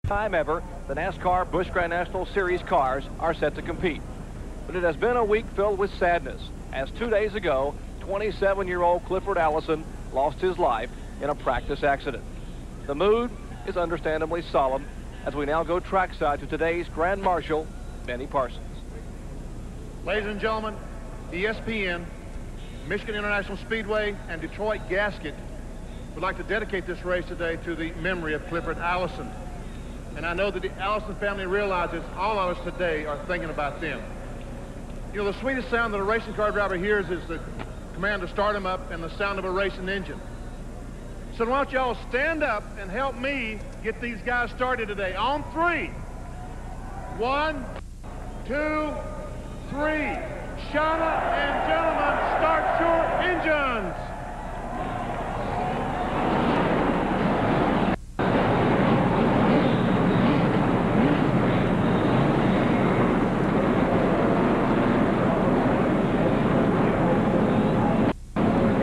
time ever the NASCAR Busch Grand National Series cars are set to compete. But it has been a week filled with sadness, as 2 days ago, 27-year-old Clifford Allison lost his life in a practice accident. The mood is understandably solemn as we now go trackside to today's Grand Marshal, Benny Parsons. Ladies and gentlemen, ESPN, Michigan International Speedway, and Detroit Gasket would like to dedicate this race today to the memory of Clifford Allison. And I know that the Allison family realizes all of us today are thinking about them. You know, the sweetest sound that a racing car driver hears is the command to start him up and the sound of a racing engine. So why don't y'all stand up and help me get these guys started today. On 3. 1, 2, 3. Shauna and gentlemen, start your engines.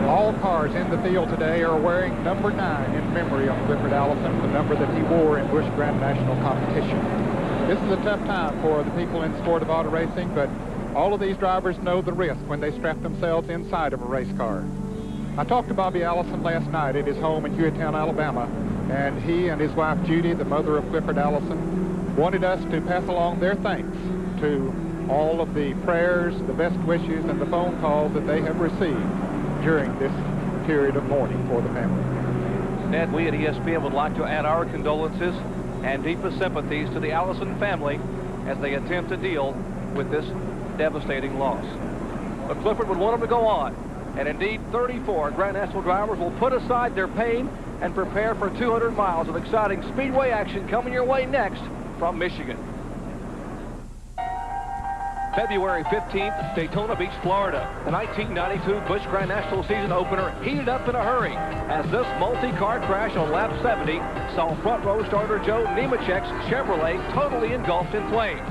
All cars in the field today are wearing number 9 in memory of Clifford Allison, the number that he wore in Busch Grand National competition. This is a tough time for the people in the sport of auto racing, but all of these drivers know the risk when they strap themselves inside of a race car. I talked to Bobby Allison last night at his home in Hueytown, Alabama, and he and his wife Judy, the mother of Clifford Allison, wanted us to pass along their thanks to all of the prayers, the best wishes, and the phone calls that they have received during this period of mourning for the family. Ned, we at ESPN would like to add our condolences and deepest sympathies to the Allison family as they attempt to deal with this devastating loss. But Clifford would want him to go on, and indeed 34 Grand National drivers will put aside their pain and prepare for 200 miles of exciting speedway action coming your way next from Michigan. February 15th, Daytona Beach, Florida. The 1992 Busch Grand National season opener heated up in a hurry as this multi-car crash on lap 70 saw front row starter Joe Nemechek's Chevrolet totally engulfed in flames.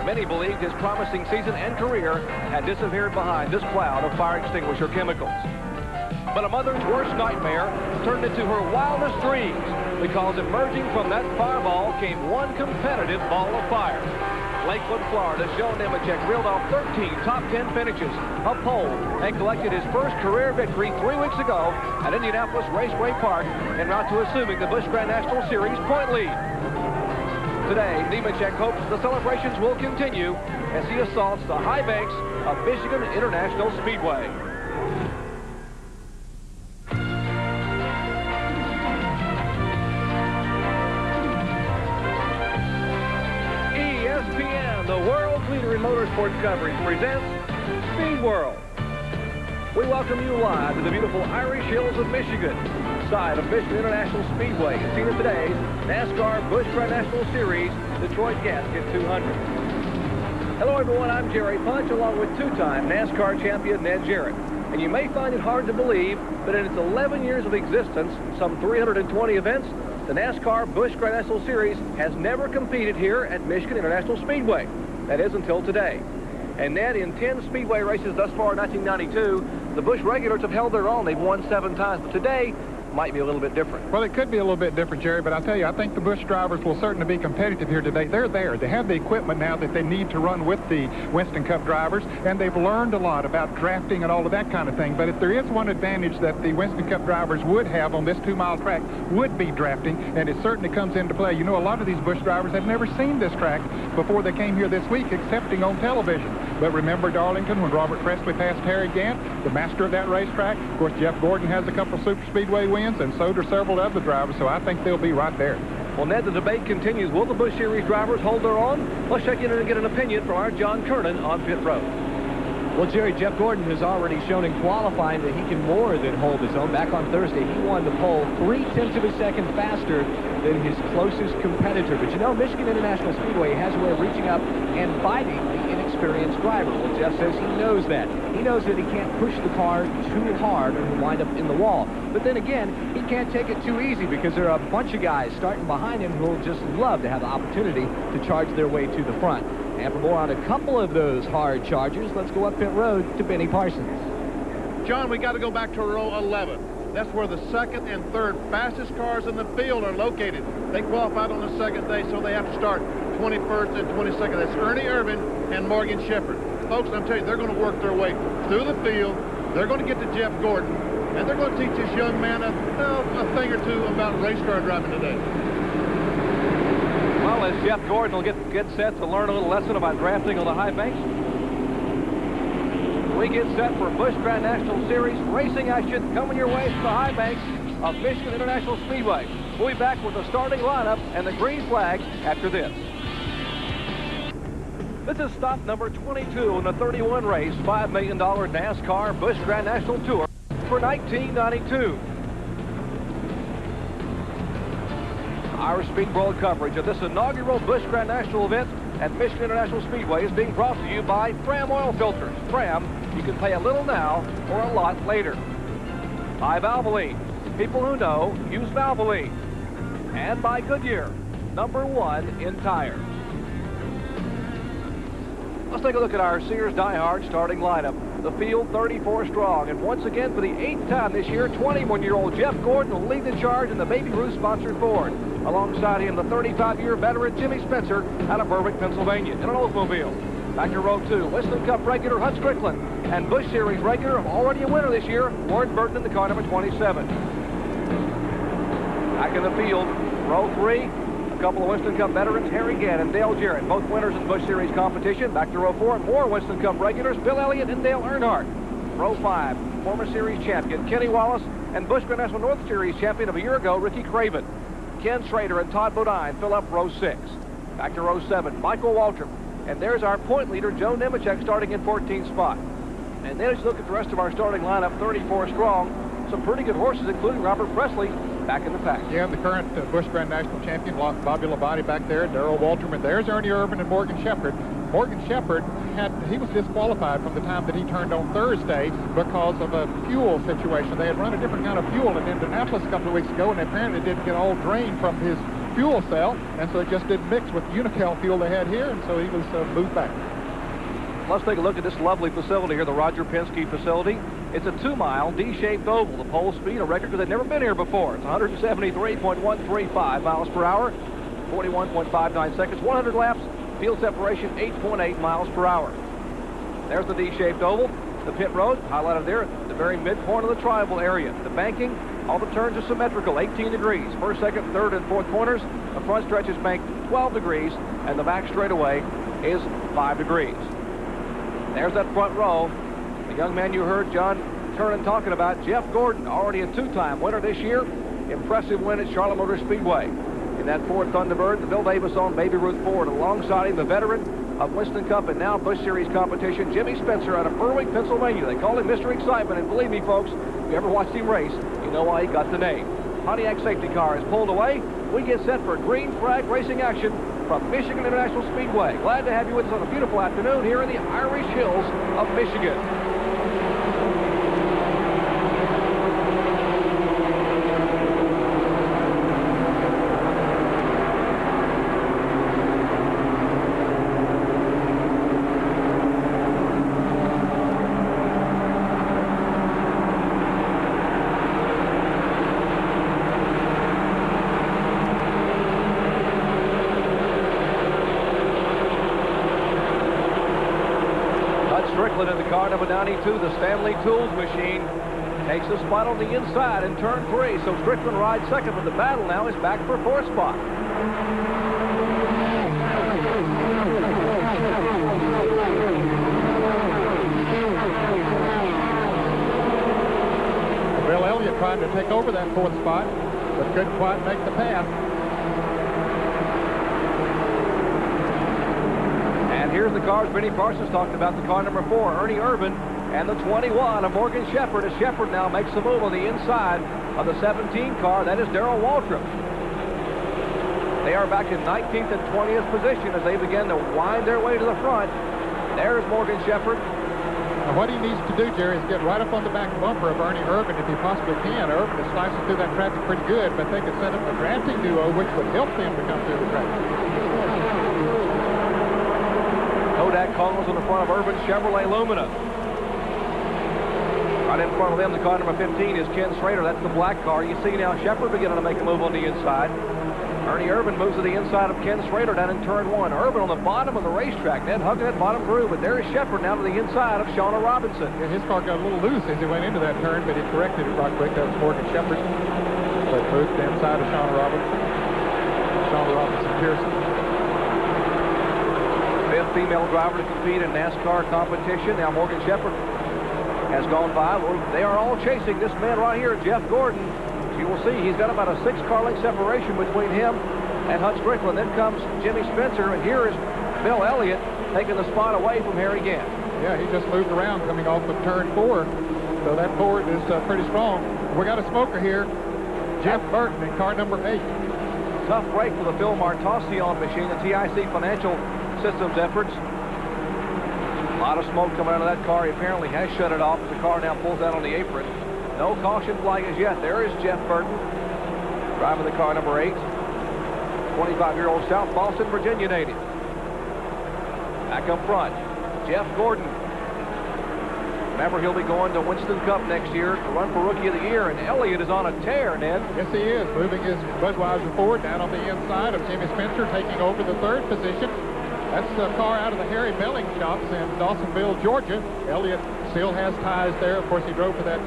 Many believed his promising season and career had disappeared behind this cloud of fire extinguisher chemicals. But a mother's worst nightmare turned into her wildest dreams because emerging from that fireball came one competitive ball of fire. Lakeland, Florida, Joe Nemechek reeled off 13 top 10 finishes, a pole, and collected his first career victory 3 weeks ago at Indianapolis Raceway Park en route to assuming the Busch Grand National Series point lead. Today, Nemechek hopes the celebrations will continue as he assaults the high banks of Michigan International Speedway. ESPN, the world's leader in motorsports coverage, presents Speed World. We welcome you live to the beautiful Irish Hills of Michigan, side of Michigan International Speedway, and seen in today's NASCAR Busch Grand National Series Detroit Gasket 200. Hello everyone, I'm Jerry Punch along with two-time NASCAR champion Ned Jarrett. And you may find it hard to believe, but in its 11 years of existence, some 320 events, the NASCAR Busch Grand National Series has never competed here at Michigan International Speedway. That is until today. And Ned, in 10 Speedway races thus far in 1992, the Busch regulars have held their own. They've won 7 times, but today might be a little bit different. Well, it could be a little bit different, Jerry, but I'll tell you, I think the Busch drivers will certainly be competitive here today. They're there. They have the equipment now that they need to run with the Winston Cup drivers, and they've learned a lot about drafting and all of that kind of thing. But if there is one advantage that the Winston Cup drivers would have on this 2-mile track would be drafting, and it certainly comes into play. You know, a lot of these Busch drivers have never seen this track before they came here this week, excepting on television. But remember Darlington when Robert Presley passed Harry Gant, the master of that racetrack? Of course, Jeff Gordon has a couple super speedway wins, and so do several other drivers, so I think they'll be right there. Well, Ned, the debate continues. Will the Busch Series drivers hold their own? Let's check in and get an opinion from our John Kernan on pit road. Well, Jerry, Jeff Gordon has already shown in qualifying that he can more than hold his own. Back on Thursday, he won the pole 0.3 of a second faster than his closest competitor. But you know, Michigan International Speedway has a way of reaching up and biting the inexperienced driver. Well, Jeff says he knows that. He knows that he can't push the car too hard or he'll wind up in the wall. But then again, he can't take it too easy because there are a bunch of guys starting behind him who will just love to have the opportunity to charge their way to the front. And for more on a couple of those hard chargers, let's go up pit road to Benny Parsons. John, we got to go back to row 11. That's where the second and third fastest cars in the field are located. They qualified on the second day, so they have to start 21st and 22nd. That's Ernie Irvin and Morgan Shepherd. Folks, I'm telling you, they're going to work their way through the field. They're going to get to Jeff Gordon, and they're going to teach this young man a thing or two about race car driving today. Well, as Jeff Gordon will get set to learn a little lesson about drafting on the high banks, we get set for Busch Grand National Series racing action coming your way from the high banks of Michigan International Speedway. We'll be back with the starting lineup and the green flag after this. This is stop number 22 in the 31 race, $5 million NASCAR Busch Grand National Tour for 1992. Our Speed World coverage of this inaugural Busch Grand National event at Michigan International Speedway is being brought to you by Fram Oil Filters. Fram, you can pay a little now or a lot later. By Valvoline, people who know use Valvoline. And by Goodyear, #1 in tires. Let's take a look at our Sears Die-Hard starting lineup. The field 34 strong, and once again for the 8th time this year, 21-year-old Jeff Gordon will lead the charge in the Baby Ruth-sponsored Ford. Alongside him, the 35-year veteran Jimmy Spencer out of Berwick, Pennsylvania, in an Oldsmobile. Back to row 2, Winston Cup regular Hut Strickland, and Busch Series regular, already a winner this year, Warren Burton in the car number 27. Back in the field, row 3, a couple of Winston Cup veterans, Harry Gann and Dale Jarrett, both winners in Busch Series competition. Back to row 4, more Winston Cup regulars, Bill Elliott and Dale Earnhardt. Row 5, former series champion Kenny Wallace and Busch Grand National North Series champion of a year ago, Ricky Craven. Ken Schrader and Todd Bodine fill up row 6. Back to row 7, Michael Waltrip. And there's our point leader, Joe Nemechek, starting in 14th spot. And then as you look at the rest of our starting lineup, 34 strong, some pretty good horses, including Robert Presley, back in the pack. Yeah, the current Busch Grand National champion, Bobby Labonte back there, Darrell Walterman. There's Ernie Irvin and Morgan Shepherd. Morgan Shepherd he was disqualified from the time that he turned on Thursday because of a fuel situation. They had run a different kind of fuel in Indianapolis a couple of weeks ago, and apparently didn't get all drained from his fuel cell, and so it just didn't mix with the Unocal fuel they had here, and so he was moved back. Let's take a look at this lovely facility here, the Roger Penske facility. It's a 2-mile D-shaped oval. The pole speed, a record because they've never been here before. It's 173.135 miles per hour, 41.59 seconds, 100 laps, field separation 8.8 miles per hour. There's the D-shaped oval. The pit road, highlighted there at the very midpoint of the tribal area. The banking, all the turns are symmetrical, 18 degrees. First, second, third, and fourth corners. The front stretch is banked 12 degrees, and the back straightaway is 5 degrees. There's that front row. The young man you heard John Turner talking about, Jeff Gordon, already a 2-time winner this year. Impressive win at Charlotte Motor Speedway. In that Ford Thunderbird, the Bill Davis-owned Baby Ruth Ford. Alongside him, the veteran of Winston Cup and now Busch Series competition, Jimmy Spencer out of Berwick, Pennsylvania. They call him Mr. Excitement, and believe me, folks, if you ever watched him race, you know why he got the name. Pontiac safety car is pulled away. We get set for green flag racing action from Michigan International Speedway. Glad to have you with us on a beautiful afternoon here in the Irish Hills of Michigan. Strickland in the car number 92, the Stanley Tools machine, takes the spot on the inside in turn 3. So Strickland rides second, but the battle now is back for 4th spot. Bill Elliott trying to take over that 4th spot, but couldn't quite make the pass. Here's the cars Benny Parsons talked about, the car number 4, Ernie Irvin, and the 21 of Morgan Shepherd. As Shepherd now makes a move on the inside of the 17 car. That is Darrell Waltrip. They are back in 19th and 20th position as they begin to wind their way to the front. There's Morgan Shepherd. Now what he needs to do, Jerry, is get right up on the back bumper of Ernie Irvin if he possibly can. Irvin is slicing through that traffic pretty good, but they could set up a drafting duo which would help them to come through the traffic. Kodak Connells on the front of Irvin Chevrolet Lumina. Right in front of them, the car number 15 is Ken Schrader. That's the black car. You see now Shepard beginning to make a move on the inside. Ernie Irvin moves to the inside of Ken Schrader down in turn 1. Irvin on the bottom of the racetrack, then hugging that bottom groove, but there is Shepard now to the inside of Shauna Robinson. Yeah, his car got a little loose as he went into that turn, but he corrected it right quick. That was Morgan Shepard. But moved to the inside of Shauna Robinson. Shauna Robinson Pearson. Fifth female driver to compete in NASCAR competition. Now Morgan Shepard has gone by. They are all chasing this man right here, Jeff Gordon. You will see he's got about a 6-car length separation between him and Hut Strickland. Then comes Jimmy Spencer, and here is Bill Elliott taking the spot away from Harry Gant. Yeah, he just moved around coming off of turn 4. So that Ford is pretty strong. We got a smoker here, Jeff Burton in car number 8. Tough break for the Phil Martossion machine, the TIC Financial Systems efforts. A lot of smoke coming out of that car. He apparently has shut it off as the car now pulls out on the apron. No caution flag as yet. There is Jeff Burton driving the car number 8. 25-year-old South Boston, Virginia native. Back up front, Jeff Gordon. Remember, he'll be going to Winston Cup next year to run for Rookie of the Year, and Elliott is on a tear, Ned. Yes, he is, moving his Budweiser Ford down on the inside of Jimmy Spencer, taking over the 3rd position. That's the car out of the Harry Melling shops in Dawsonville, Georgia. Elliott still has ties there. Of course, he drove for that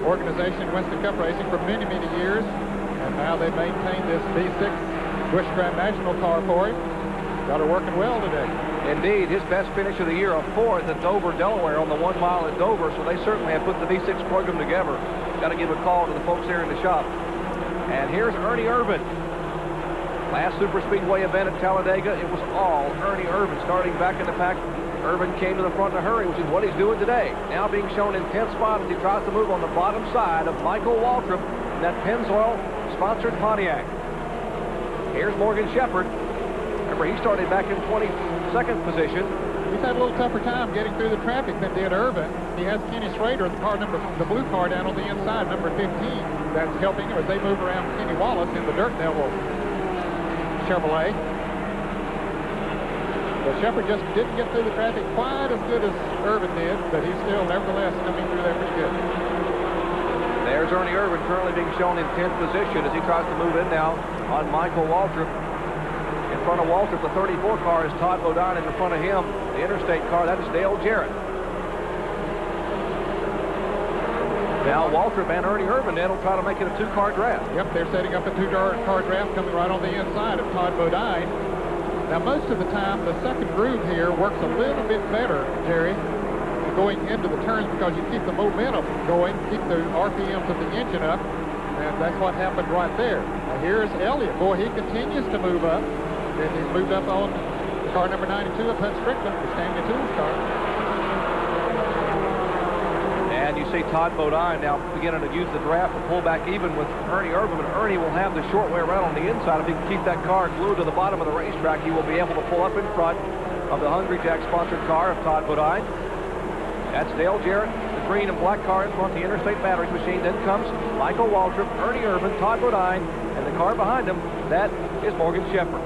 organization, Winston Cup Racing, for many, many years. And now they maintain this V6 Busch Grand National car for him. Got her working well today. Indeed, his best finish of the year, a 4th at Dover, Delaware, on the 1 mile at Dover. So they certainly have put the V6 program together. Got to give a call to the folks here in the shop. And here's Ernie Irvin. Last Super Speedway event at Talladega, it was all Ernie Irvin starting back in the pack. Irvin came to the front in a hurry, which is what he's doing today. Now being shown in 10th spot as he tries to move on the bottom side of Michael Waltrip in that Pennzoil-sponsored Pontiac. Here's Morgan Shepard. Remember, he started back in 22nd position. He's had a little tougher time getting through the traffic than did Irvin. He has Kenny Schrader, the blue car down on the inside, number 15. That's helping him as they move around Kenny Wallace in the Dirt Devil Chevrolet. But Shepard just didn't get through the traffic quite as good as Irvin did, but he's still, nevertheless, coming through there pretty good. There's Ernie Irvin currently being shown in 10th position as he tries to move in now on Michael Waltrip. In front of Waltrip, the 34 car is Todd Bodine, and in front of him, the Interstate car, that is Dale Jarrett. Now Waltrip and Ernie Irvin then will try to make it a 2-car draft. Yep, they're setting up a 2-car draft coming right on the inside of Todd Bodine. Now, most of the time, the second groove here works a little bit better, Jerry, going into the turns because you keep the momentum going, keep the RPMs of the engine up, and that's what happened right there. Now, here's Elliott. Boy, he continues to move up, and he's moved up on the car number 92 of Hut Strickland, the Stanley Tools car. And you see Todd Bodine now beginning to use the draft to pull back even with Ernie Irvin, but Ernie will have the short way around on the inside. If he can keep that car glued to the bottom of the racetrack, he will be able to pull up in front of the Hungry Jack sponsored car of Todd Bodine. That's Dale Jarrett, the green and black car in front, the Interstate Batteries machine. Then comes Michael Waltrip, Ernie Irvin, Todd Bodine, and the car behind him, that is Morgan Shepard.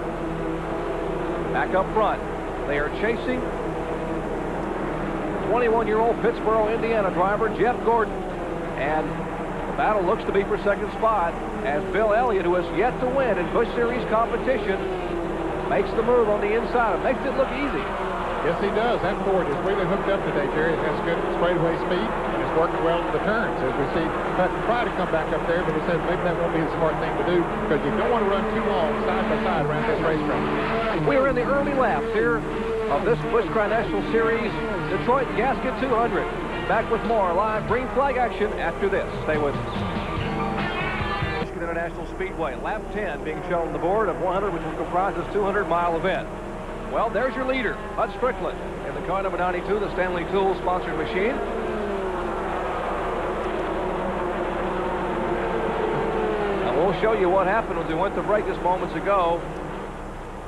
Back up front, they are chasing 21-year-old Pittsboro, Indiana driver Jeff Gordon. And the battle looks to be for second spot as Bill Elliott, who has yet to win in Busch Series competition, makes the move on the inside. It makes it look easy. Yes, he does. That Ford is really hooked up today, Jerry. It has good straightaway speed, and it's working well in the turns. As we see, Hutton try to come back up there, but he says maybe that won't be the smart thing to do because you don't want to run too long side by side around this racetrack. We are in the early laps here of this Busch Grand National Series Detroit Gasket 200. Back with more live green flag action after this. Stay with us. Michigan International Speedway, lap 10 being shown on the board of 100, which will comprise this 200-mile event. Well, there's your leader, Hut Strickland, in the car number 92, the Stanley Tools sponsored machine. Now we'll show you what happened as we went to break just moments ago.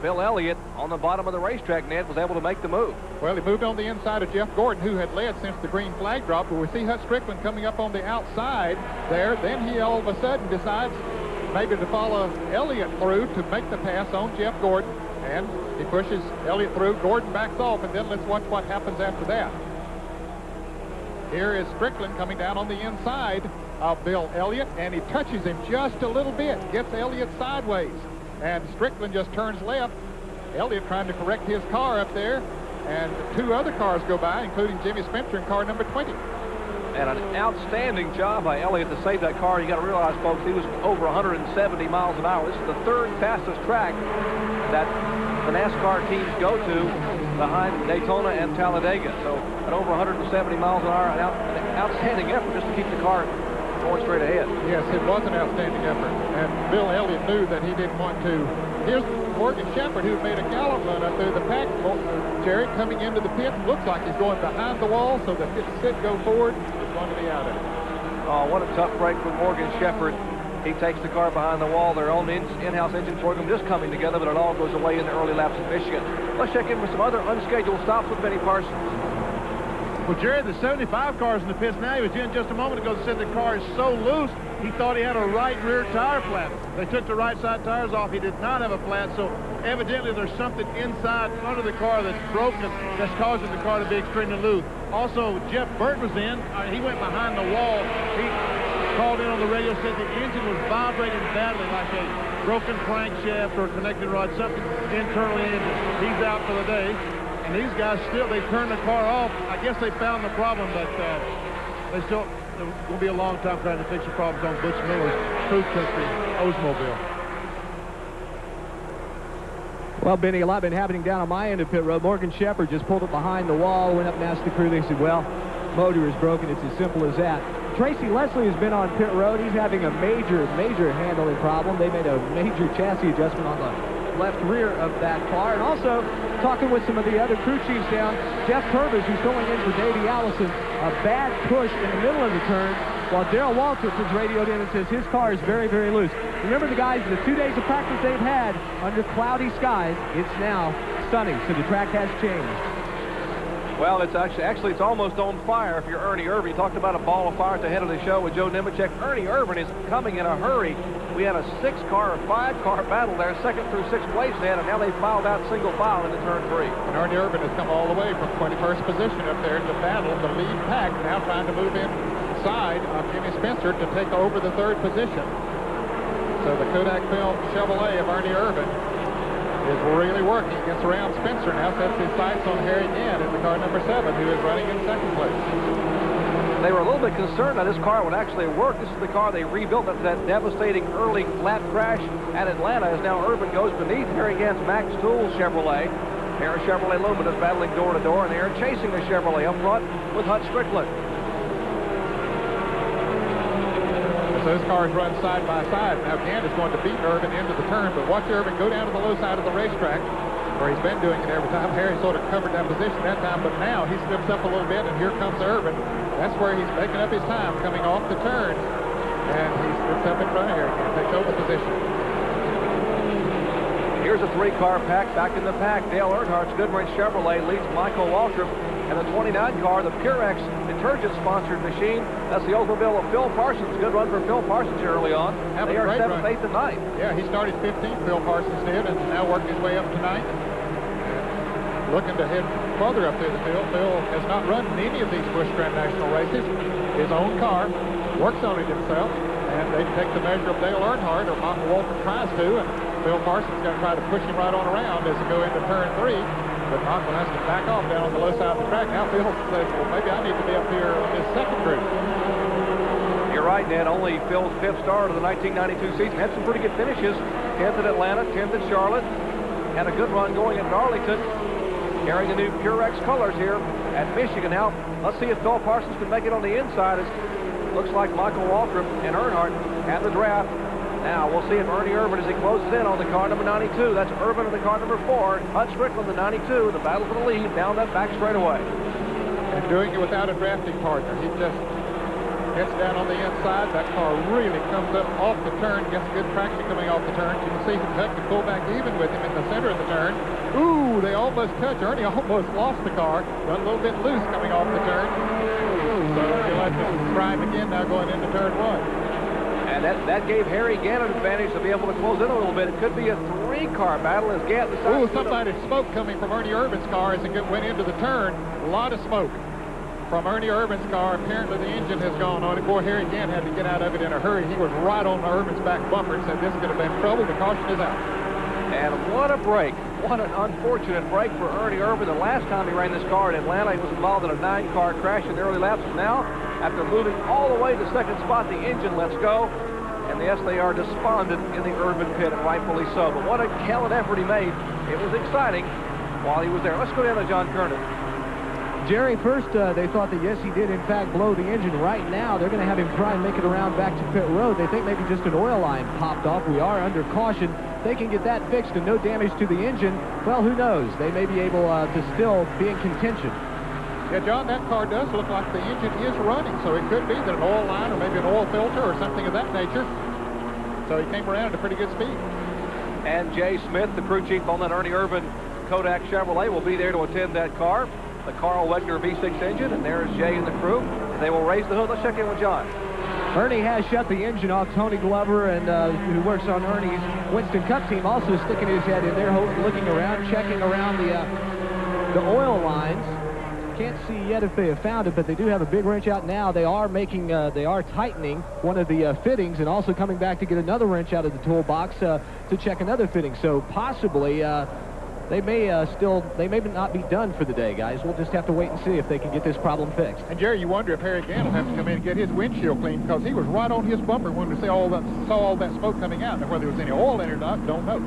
Bill Elliott on the bottom of the racetrack, Ned, was able to make the move. Well, he moved on the inside of Jeff Gordon, who had led since the green flag drop, but we see Hut Strickland coming up on the outside there. Then he all of a sudden decides maybe to follow Elliott through to make the pass on Jeff Gordon, and he pushes Elliott through. Gordon backs off, and then let's watch what happens after that. Here is Strickland coming down on the inside of Bill Elliott, and he touches him just a little bit, gets Elliott sideways, and Strickland just turns left. Elliott trying to correct his car up there, and 2 other cars go by, including Jimmy Spencer in car number 20. And an outstanding job by Elliott to save that car. You got to realize, folks, he was over 170 miles an hour. This is the 3rd fastest track that the NASCAR teams go to behind Daytona and Talladega. So at over 170 miles an hour, an outstanding effort just to keep the car going straight ahead. Yes, it was an outstanding effort. And Bill Elliott knew that he didn't want to. Here's Morgan Shepherd, who made a gallop run up through the pack. Jerry coming into the pit. Looks like he's going behind the wall, so the sit go forward is going to be out of it. Oh, what a tough break for Morgan Shepherd. He takes the car behind the wall. Their own in-house engine program just coming together, but it all goes away in the early laps of Michigan. Let's check in with some other unscheduled stops with Benny Parsons. Well, Jerry, the 75 car's in the pits now. He was in just a moment ago, said the car is so loose, he thought he had a right rear tire flat. They took the right side tires off. He did not have a flat, so evidently there's something inside under the car that's broken that's causing the car to be extremely loose. Also, Jeff Burt was in. He went behind the wall. He called in on the radio, said the engine was vibrating badly like a broken crankshaft or connecting rod, something internally in it. He's out for the day. And these guys still, they turned the car off. I guess they found the problem, but they still, it's going to be a long time trying to fix the problems on Busch Miller's Food Country Oldsmobile. Well, Benny, a lot been happening down on my end of pit road. Morgan Shepherd just pulled it behind the wall, went up and asked the crew. They said, well, motor is broken. It's as simple as that. Tracy Leslie has been on pit road. He's having a major handling problem. They made a major chassis adjustment on the left rear of that car. And also talking with some of the other crew chiefs down, Jeff Purvis, who's going in for Davey Allison, a bad push in the middle of the turn, while Darrell Waltrip has radioed in and says his car is very loose. Remember, the guys, the 2 days of practice they've had under cloudy skies, it's now sunny, so the track has changed. Well, it's actually it's almost on fire if you're Ernie Irvan. You talked about a ball of fire at the head of the show with Joe Nemechek. Ernie Irvan is coming in a hurry. We had a 5-car battle there, 2nd through 6th place then, and now they filed out single file into turn 3. And Ernie Irvan has come all the way from 21st position up there to battle the lead pack, now trying to move inside of Jimmy Spencer to take over the 3rd position. So the Kodak Film Chevrolet of Ernie Irvan is really working. Gets around Spencer now, sets his sights on Harry Gann in the car number 7, who is running in 2nd place. They were a little bit concerned that this car would actually work. This is the car they rebuilt after that devastating early lap crash at Atlanta, as now Irvan goes beneath Harry Gann's Max Tool Chevrolet. Aaron Chevrolet Luminous battling door to door, and Aaron chasing the Chevrolet up front with Hut Strickland. So those cars run side by side. Now Gann is going to beat Irvan into the turn, but watch Irvan go down to the low side of the racetrack, where he's been doing it every time. Harry sort of covered that position that time, but now he slips up a little bit, and here comes Irvan. That's where he's making up his time, coming off the turn, and he slips up in front of Harry Gann, takes over position. Here's a 3-car pack back in the pack. Dale Earnhardt's Goodwrench Chevrolet leads Michael Waltrip, and the 29 car, the Purex detergent-sponsored machine. That's the Oldsmobile of Phil Parsons. Good run for Phil Parsons here early on. They are 7th, 8th, and 9th. Yeah, he started 15th, Phil Parsons did, and now working his way up to 9th. Looking to head further up through the field. Phil has not run in any of these Busch Grand National races. His own car, works on it himself, and they take the measure of Dale Earnhardt, or Michael Waltrip tries to, and Phil Parsons got to try to push him right on around as they go into turn 3. But Michael has to back off down on the low side of the track. Now Phil says, well, maybe I need to be up here on this 2nd group. You're right, Ned. Only Phil's 5th start of the 1992 season. Had some pretty good finishes. 10th at Atlanta, 10th at Charlotte. Had a good run going at Darlington. Carrying the new Purex colors here at Michigan. Now, let's see if Phil Parsons can make it on the inside. It looks like Michael Waltrip and Earnhardt have the draft. Now, we'll see if Ernie Irvan, as he closes in on the car number 92. That's Irvan in the car number 4. Hut Strickland, the 92. The battle for the lead down that back straightaway. And doing it without a drafting partner. He just gets down on the inside. That car really comes up off the turn, gets good traction coming off the turn. You can see him tuck and pull back even with him in the center of the turn. Ooh, they almost touch. Ernie almost lost the car. Got a little bit loose coming off the turn. So he'll have to try him again now going into turn 1. And that gave Harry Gann an advantage to be able to close in a little bit. It could be a 3-car battle as Gann decides. Ooh, somebody's smoke coming from Ernie Irvan's car as it went into the turn. A lot of smoke. from Ernie Irvin's car. Apparently the engine has gone on it. Boy, Harry Gant had to get out of it in a hurry. He was right on Irvin's back bumper and said this could have been trouble. The caution is out. And what a break. What an unfortunate break for Ernie Irvin. The last time he ran this car in Atlanta, he was involved in a 9-car crash in the early laps. Now, after moving all the way to second spot, the engine lets go. And yes, they are despondent in the Irvin pit, and rightfully so. But what a gallant effort he made. It was exciting while he was there. Let's go down to John Kernan. Jerry, first they thought that, yes, he did, in fact, blow the engine. Right now, they're going to have him try and make it around back to pit road. They think maybe just an oil line popped off. We are under caution. They can get that fixed and no damage to the engine. Well, who knows? They may be able to still be in contention. Yeah, John, that car does look like the engine is running, so it could be that an oil line or maybe an oil filter or something of that nature. So he came around at a pretty good speed. And Jay Smith, the crew chief on that Ernie Irvin Kodak Chevrolet, will be there to attend that car. The Carl Wegner V6 engine, and there's Jay and the crew. They will raise the hood. Let's check in with John. Ernie has shut the engine off. Tony Glover, and who works on Ernie's Winston Cup team, also sticking his head in there, looking around, checking around the oil lines. Can't see yet if they have found it, but they do have a big wrench out now. They are tightening one of the fittings, and also coming back to get another wrench out of the toolbox to check another fitting. So possibly they may not be done for the day, guys. We'll just have to wait and see if they can get this problem fixed. And Jerry, you wonder if Harry Gant will have to come in and get his windshield cleaned, because he was right on his bumper when we saw all that smoke coming out. Now, whether there was any oil in it or not, don't know.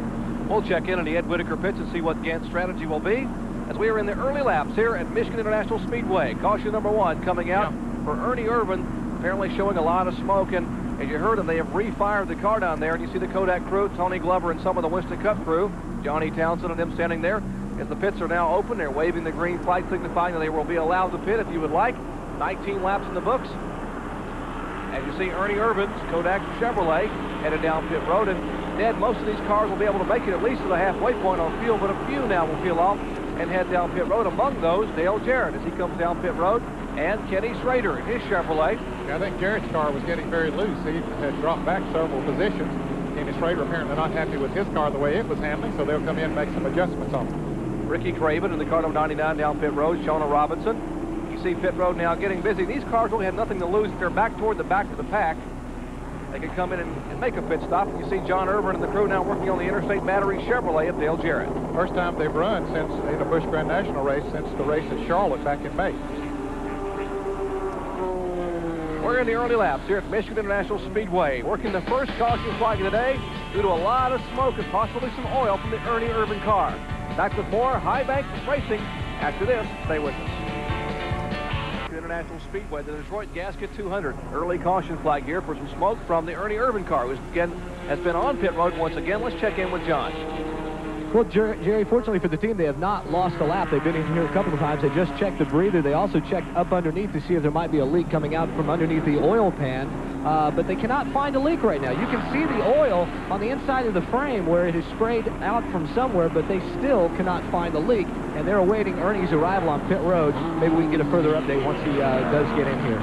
We'll check in on the Ed Whitaker pits and see what Gant's strategy will be as we are in the early laps here at Michigan International Speedway. Caution number 1 coming out for Ernie Irvin, apparently showing a lot of smoke. And as you heard, they have refired the car down there. And you see the Kodak crew, Tony Glover and some of the Winston Cup crew, Johnny Townsend and them standing there. As the pits are now open, they're waving the green flag, signifying that they will be allowed to pit if you would like. 19 laps in the books. As you see, Ernie Irvin's Kodak Chevrolet headed down pit road. And Ned, most of these cars will be able to make it at least to the halfway point on field, but a few now will peel off and head down pit road. Among those, Dale Jarrett as he comes down pit road, and Kenny Schrader in his Chevrolet. Yeah, I think Jarrett's car was getting very loose. He had dropped back several positions. Kenny Schrader apparently not happy with his car the way it was handling, so they'll come in and make some adjustments on it. Ricky Craven in the car number 99 down pit road, Shona Robinson. You see pit road now getting busy. These cars really have nothing to lose. If they're back toward the back of the pack, they can come in and make a pit stop. And you see John Irvin and the crew now working on the Interstate Battery Chevrolet of Dale Jarrett. First time they've run since in a Busch Grand National race since the race at Charlotte back in May. We're in the early laps here at Michigan International Speedway, working the first caution flag of the day due to a lot of smoke and possibly some oil from the Ernie Irvin car. Back with more High Bank Racing after this. Stay with us. International Speedway, the Detroit Gasket 200. Early caution flag here for some smoke from the Ernie Irvin car, who again has been on pit road once again. Let's check in with John. Well, Jerry, fortunately for the team, they have not lost a lap. They've been in here a couple of times. They just checked the breather. They also checked up underneath to see if there might be a leak coming out from underneath the oil pan. But they cannot find a leak right now. You can see the oil on the inside of the frame where it is sprayed out from somewhere, but they still cannot find the leak. And they're awaiting Ernie's arrival on pit road. Maybe we can get a further update once he does get in here.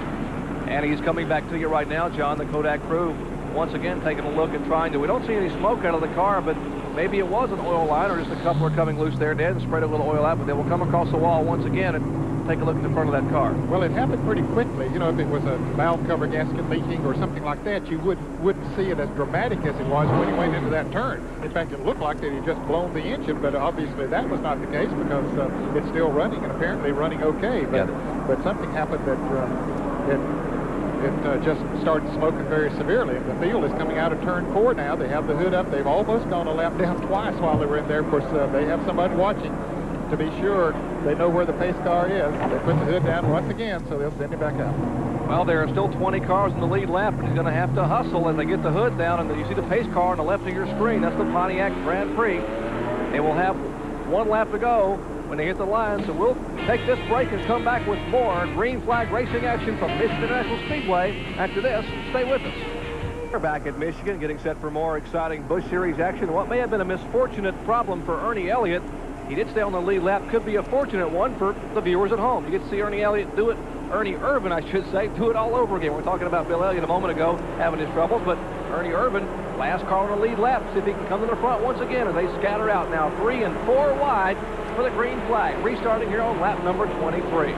And he's coming back to you right now, John. The Kodak crew once again taking a look and trying to. We don't see any smoke out of the car, but maybe it was an oil line or just a coupler coming loose there, Dad, and spread a little oil out. But they will come across the wall once again and take a look at the front of that car. Well, it happened pretty quickly. You know, if it was a valve cover gasket leaking or something like that, you wouldn't see it as dramatic as it was when he went into that turn. In fact, it looked like that he just blown the engine, but obviously that was not the case because it's still running and apparently running okay. But something happened that it just started smoking very severely. And the field is coming out of turn 4 now. They have the hood up. They've almost gone a lap down twice while they were in there. Of course, they have somebody watching to be sure they know where the pace car is. They put the hood down once again, so they'll send him back out. Well, there are still 20 cars in the lead lap, and he's going to have to hustle as they get the hood down. And you see the pace car on the left of your screen. That's the Pontiac Grand Prix. They will have one lap to go when they hit the line, so we'll take this break and come back with more green flag racing action from Michigan International Speedway. After this, stay with us. We're back at Michigan, getting set for more exciting Busch Series action. What may have been a misfortunate problem for Ernie Elliott, he did stay on the lead lap, could be a fortunate one for the viewers at home. You get to see Ernie Elliott do it, Ernie Irvin, I should say, do it all over again. We're talking about Bill Elliott a moment ago having his troubles, but Ernie Irvin, last car on the lead lap, see if he can come to the front once again as they scatter out now 3 and 4 wide for the green flag, restarting here on lap number 23.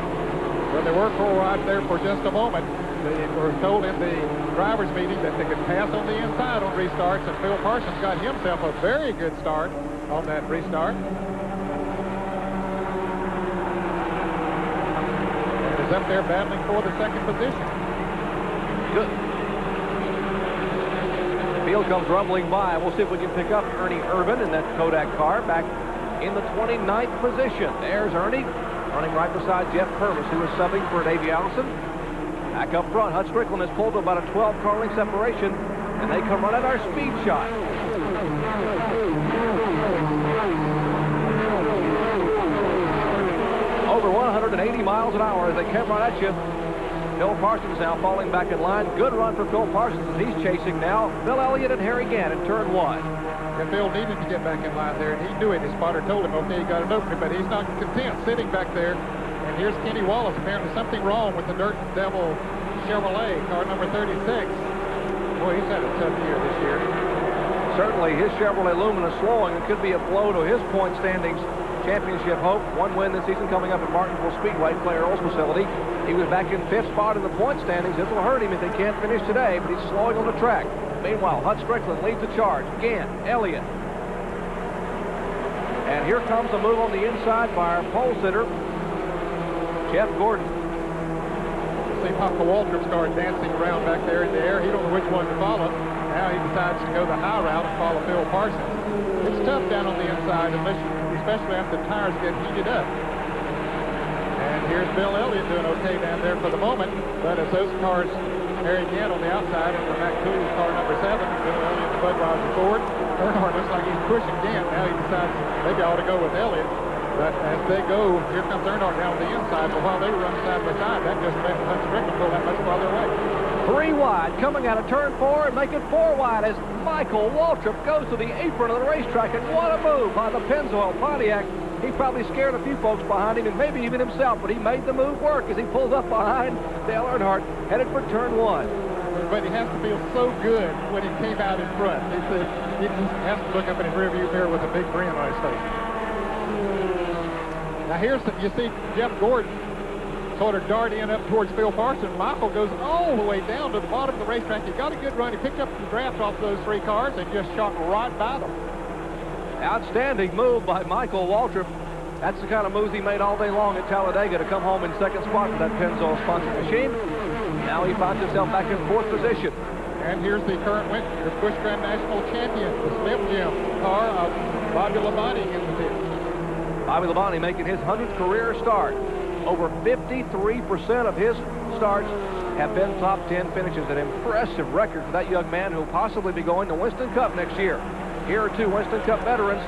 Well, they were 4 wide there for just a moment. They were told in the driver's meeting that they could pass on the inside on restarts, and Phil Parsons got himself a very good start on that restart. And is up there battling for the second position. Good. The field comes rumbling by. We'll see if we can pick up Ernie Irvin in that Kodak car back in the 29th position. There's Ernie running right beside Jeff Purvis, who is subbing for Davey Allison. Back up front, Hut Strickland has pulled to about a 12-car length separation, and they come run at our speed shot. Over 180 miles an hour as they come right at you. Phil Parsons now falling back in line. Good run for Phil Parsons as he's chasing now Bill Elliott and Harry Gant in turn 1. And Bill needed to get back in line there, and he knew it. His spotter told him, okay, you got an opening, but he's not content sitting back there. And here's Kenny Wallace. Apparently something wrong with the Dirt Devil Chevrolet, car number 36. Boy, he's had a tough year this year. Certainly his Chevrolet Lumina slowing. It could be a blow to his point standings championship hope. 1 win this season coming up at Martinsville Speedway, Claire Earl's facility. He was back in 5th spot in the point standings. This will hurt him if they can't finish today, but he's slowing on the track. Meanwhile, Hut Strickland leads the charge. Gant, Elliott. And here comes a move on the inside by our pole sitter, Jeff Gordon. See Michael Waltrip's car dancing around back there in the air. He don't know which one to follow. Now he decides to go the high route and follow Phil Parsons. It's tough down on the inside, especially after the tires get heated up. And here's Bill Elliott doing okay down there for the moment. But as those cars, Harry Gant on the outside and the Mac Cooley's car number 7, Bill Elliott the Budweiser Ford. Earnhardt looks like he's pushing Gant. Now he decides maybe I ought to go with Elliott. But as they go, here comes Earnhardt down on the inside. But while they were running side by side, that just made Hut Strickland go that much farther away. 3 wide, coming out of turn 4 and making 4 wide as Michael Waltrip goes to the apron of the racetrack. And what a move by the Pennzoil Pontiac. He probably scared a few folks behind him and maybe even himself, but he made the move work as he pulls up behind Dale Earnhardt, headed for turn 1. But he has to feel so good when he came out in front. He said he has to look up in his rearview mirror with a big grin on his face. Now here's you see Jeff Gordon sort of dart in up towards Phil Parsons. Michael goes all the way down to the bottom of the racetrack. He got a good run. He picked up some draft off those 3 cars and just shot right by them. Outstanding move by Michael Waltrip. That's the kind of moves he made all day long at Talladega to come home in 2nd spot for that Pennzoil sponsored machine. Now he finds himself back in 4th position. And here's the current winner, the Busch Grand National champion, the Slim Jim car of Bobby Labonte in the pit. Bobby Labonte making his 100th career start. Over 53% of his starts have been top 10 finishes. An impressive record for that young man who will possibly be going to Winston Cup next year. Here are 2 Winston Cup veterans.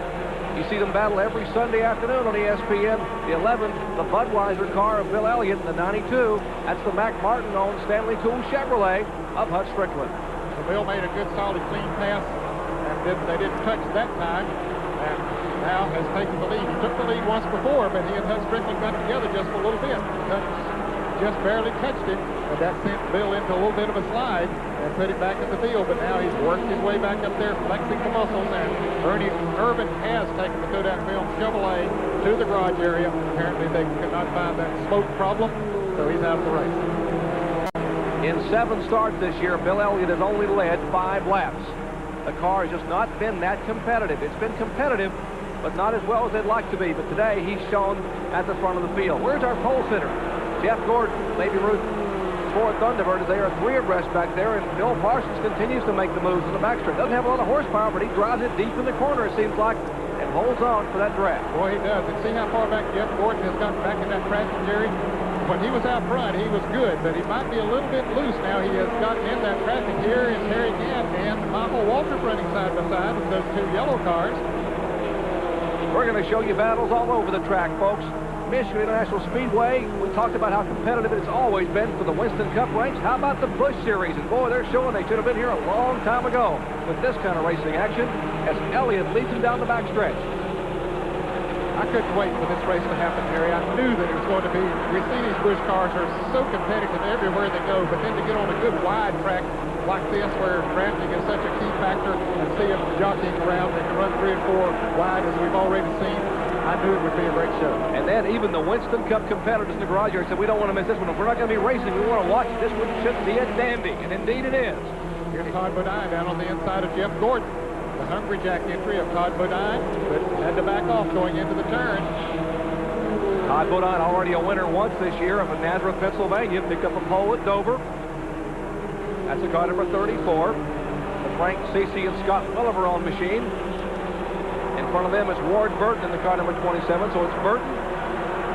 You see them battle every Sunday afternoon on ESPN. The 11, the Budweiser car of Bill Elliott, and the 92, that's the Mac Martin-owned Stanley Tool Chevrolet of Hut Strickland. So Bill made a good, solid, clean pass, and they didn't touch that time. And now has taken the lead. He took the lead once before, but he and Hut Strickland got together just a little bit. Just barely touched him, and that sent Bill into a little bit of a slide and put him back in the field. But now he's worked his way back up there, flexing the muscles, and Ernie Irvin has taken the Kodak film Chevrolet to the garage area. Apparently they could not find that smoke problem, so he's out of the race. In 7 starts this year, Bill Elliott has only led 5 laps. The car has just not been that competitive. It's been competitive, but not as well as they'd like to be. But today, he's shown at the front of the field. Where's our pole sitter? Jeff Gordon, maybe route for Thunderbird, as they are 3 abreast back there, and Bill Parsons continues to make the moves in the backstretch. Doesn't have a lot of horsepower, but he drives it deep in the corner, it seems like, and holds on for that draft. Boy, he does. And see how far back Jeff Gordon has gotten back in that traffic, Jerry? When he was out front, he was good, but he might be a little bit loose now. He has gotten in that traffic. Here is Harry Gant and Michael Waltrip running side by side with those 2 yellow cars. We're going to show you battles all over the track, folks. Michigan International Speedway, we talked about how competitive it's always been for the Winston Cup ranks. How about the Busch Series? And boy, they're showing they should have been here a long time ago with this kind of racing action as Elliott leads him down the backstretch. I couldn't wait for this race to happen, Harry. I knew that it was going to be. We see these Busch cars are so competitive everywhere they go, but then to get on a good wide track like this where drafting is such a key factor and see them jockeying around, they can run 3 and 4 wide as we've already seen. I knew it would be a great show. And then even the Winston Cup competitors in the garage yard said, we don't want to miss this one. If we're not going to be racing, we want to watch it. This one should be a dandy. And indeed it is. Here's Todd Bodine down on the inside of Jeff Gordon. The Hungry Jack entry of Todd Bodine, but had to back off going into the turn. Todd Bodine, already a winner once this year of Nazareth, Pennsylvania, picked up a pole at Dover. That's a car number 34. The Frank Cece and Scott Welliver-owned machine. In front of them is Ward Burton in the car number 27, so it's Burton.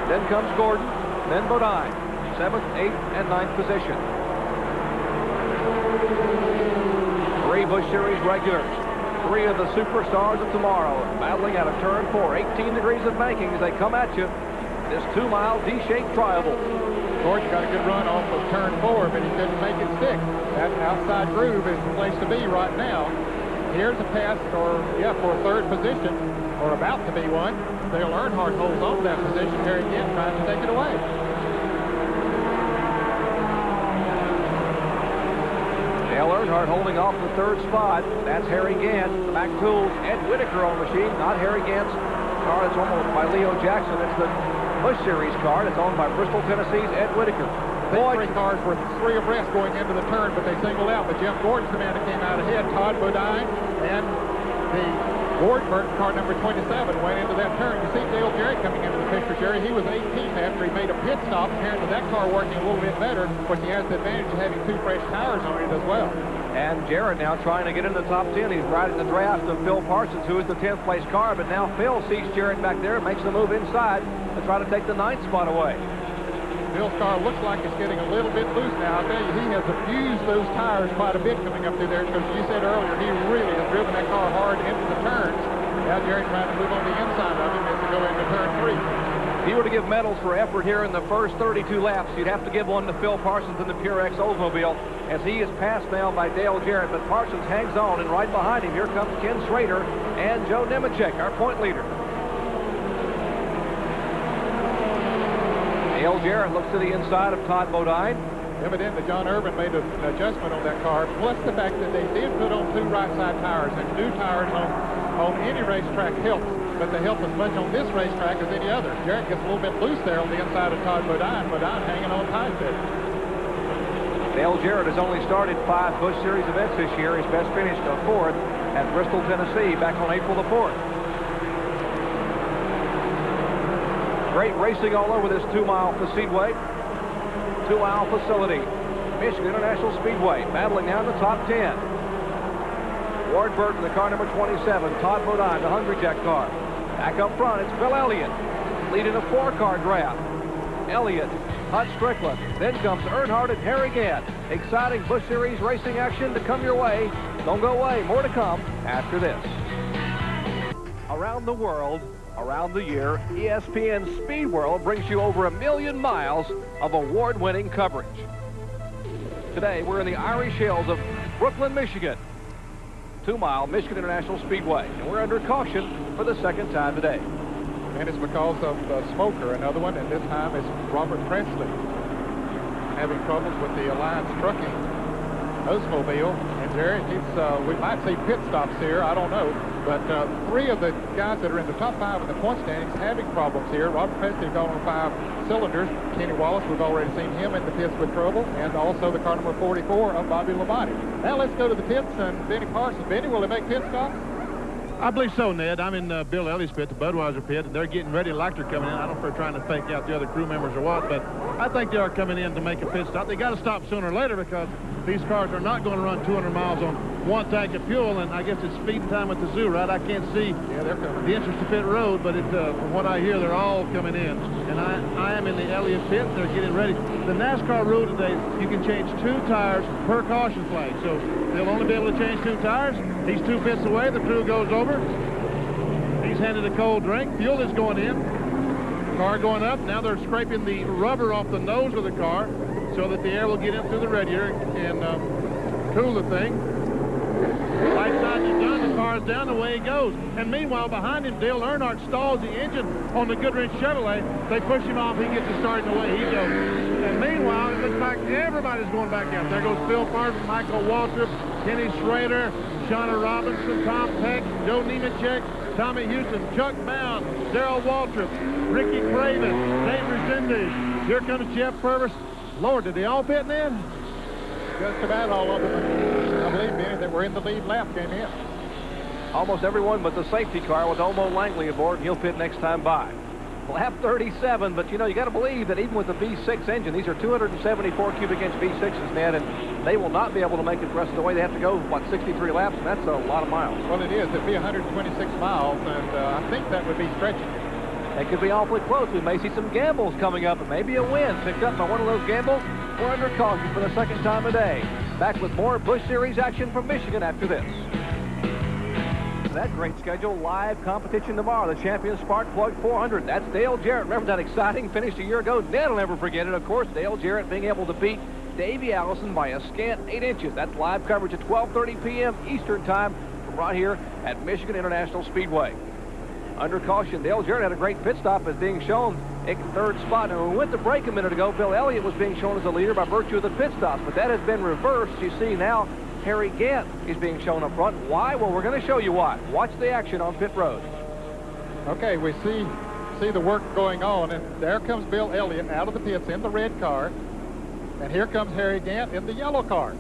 Then comes Gordon, then Bodine. 7th, 8th, and 9th position. 3 Busch Series regulars. 3 of the superstars of tomorrow battling out of turn 4. 18 degrees of banking as they come at you. This 2-mile D-shaped trioval. Gordon got a good run off of turn 4, but he couldn't make it stick. That outside groove is the place to be right now. Here's a pass for 3rd position, or about to be one. Dale Earnhardt holds on to that position. Harry again trying to take it away. Dale Earnhardt holding off the 3rd spot. That's Harry Gant. The back tools, Ed Whitaker on the machine, not Harry Gant's car. It's owned by Leo Jackson. It's the Busch Series car. It's owned by Bristol, Tennessee's Ed Whitaker. Boy, 3 cars were 3 abreast going into the turn, but they singled out. But Jeff Gordon's the man that came out ahead. Todd Bodine and the Ward Burton car number 27 went into that turn. You see Dale Jarrett coming into the picture, Jerry. He was 18th after he made a pit stop. Apparently that car working a little bit better. Of course, he has the advantage of having 2 fresh tires on it as well. And Jarrett now trying to get into the top 10. He's riding the draft of Phil Parsons, who is the 10th place car. But now Phil sees Jarrett back there and makes the move inside to try to take the 9th spot away. Bill's car looks like it's getting a little bit loose now. I tell you, he has abused those tires quite a bit coming up through there, because you said earlier, he really has driven that car hard into the turns. Now Jerry trying to move on the inside of him as to go into turn 3. If you were to give medals for effort here in the first 32 laps, you'd have to give one to Phil Parsons in the Purex Oldsmobile, as he is passed now by Dale Jarrett, but Parsons hangs on, and right behind him, here comes Ken Schrader and Joe Nemechek, our point leader. Dale Jarrett looks to the inside of Todd Bodine. Evidently, John Irvin made an adjustment on that car, plus the fact that they did put on 2 right-side tires, and new tires on any racetrack helps, but they help as much on this racetrack as any other. Jarrett gets a little bit loose there on the inside of Todd Bodine. Bodine hanging on tight there. Dale Jarrett has only started 5 Busch Series events this year. His best finish a 4th at Bristol, Tennessee, back on April the 4th. Great racing all over this 2-mile Speedway. 2-mile facility. Michigan International Speedway battling down the top 10. Ward Burton, the car number 27. Todd Bodine, the Hungry Jack car. Back up front, it's Phil Elliott leading a 4-car draft. Elliott, Hut Strickland. Then comes Earnhardt and Harry Gant. Exciting Busch Series racing action to come your way. Don't go away. More to come after this. Around the world, around the year, ESPN Speed World brings you over 1 million miles of award-winning coverage. Today, we're in the Irish Hills of Brooklyn, Michigan. 2-mile Michigan International Speedway. And we're under caution for the 2nd time today. And it's because of Smoker, another one, and this time it's Robert Presley having troubles with the Alliance Trucking Oldsmobile. And Jerry, we might see pit stops here, I don't know. But 3 of the guys that are in the top 5 in the point standings having problems here. Robert Presley gone on 5 cylinders. Kenny Wallace, we've already seen him in the pits with trouble. And also the car number 44 of Bobby Labonte. Now let's go to the pits and Benny Parsons. Benny, will they make pit stops? I believe so, Ned. I'm in Bill Elliott's pit, the Budweiser pit, and they're getting ready like they're coming in. I don't know if they're trying to fake out the other crew members or what, but I think they are coming in to make a pit stop. They got to stop sooner or later, because these cars are not going to run 200 miles on 1 tank of fuel, and I guess it's feeding time at the zoo, right? I can't see the entrance to pit road, but from what I hear, they're all coming in. And I am in the Elliott pit. They're getting ready. The NASCAR rule today, you can change 2 tires per caution flag, so they'll only be able to change 2 tires. He's 2 pits away. The crew goes over. He's handed a cold drink. Fuel is going in. Car going up. Now they're scraping the rubber off the nose of the car so that the air will get in through the radiator and cool the thing. Right side is done. The car cars down, the way he goes. And meanwhile, behind him, Dale Earnhardt stalls the engine on the Goodrich Chevrolet. They push him off. He gets it started the way he goes. And meanwhile, it looks like everybody's going back out. There goes Phil Farson, Michael Waltrip, Kenny Schrader, Shauna Robinson, Tom Peck, Joe Nemechek, Tommy Houston, Chuck Bound, Darrell Waltrip, Ricky Craven, Dave Resendez. Here comes Jeff Purvis. Lord, did they all pit in? Just about all of them, I believe, Benny, that were in the lead lap came in. Almost everyone but the safety car with Omo Langley aboard. He'll pit next time by. Lap 37, but you know, you got to believe that even with the V6 engine, these are 274 cubic inch V6s, Ned, and they will not be able to make it the rest of the way. They have to go, what, 63 laps, and that's a lot of miles. Well, it is. It'd be 126 miles, and I think that would be stretching it. It could be awfully close. We may see some gambles coming up, and maybe a win picked up by one of those gambles. We're under caution for the second time a day. Back with more Busch Series action from Michigan after this. That great schedule, live competition tomorrow. The Champion Spark Plug 400. That's Dale Jarrett. Remember that exciting finish a year ago? Ned will never forget it. Of course, Dale Jarrett being able to beat Davey Allison by a scant 8 inches. That's live coverage at 12:30 p.m. Eastern Time from right here at Michigan International Speedway. Under caution, Dale Jarrett had a great pit stop as being shown in third spot. And when we went to break a minute ago, Bill Elliott was being shown as a leader by virtue of the pit stops. But that has been reversed. You see now Harry Gant is being shown up front. Why? Well, we're going to show you why. Watch the action on pit road. Okay, we see the work going on, and there comes Bill Elliott out of the pits in the red car, and here comes Harry Gant in the yellow car.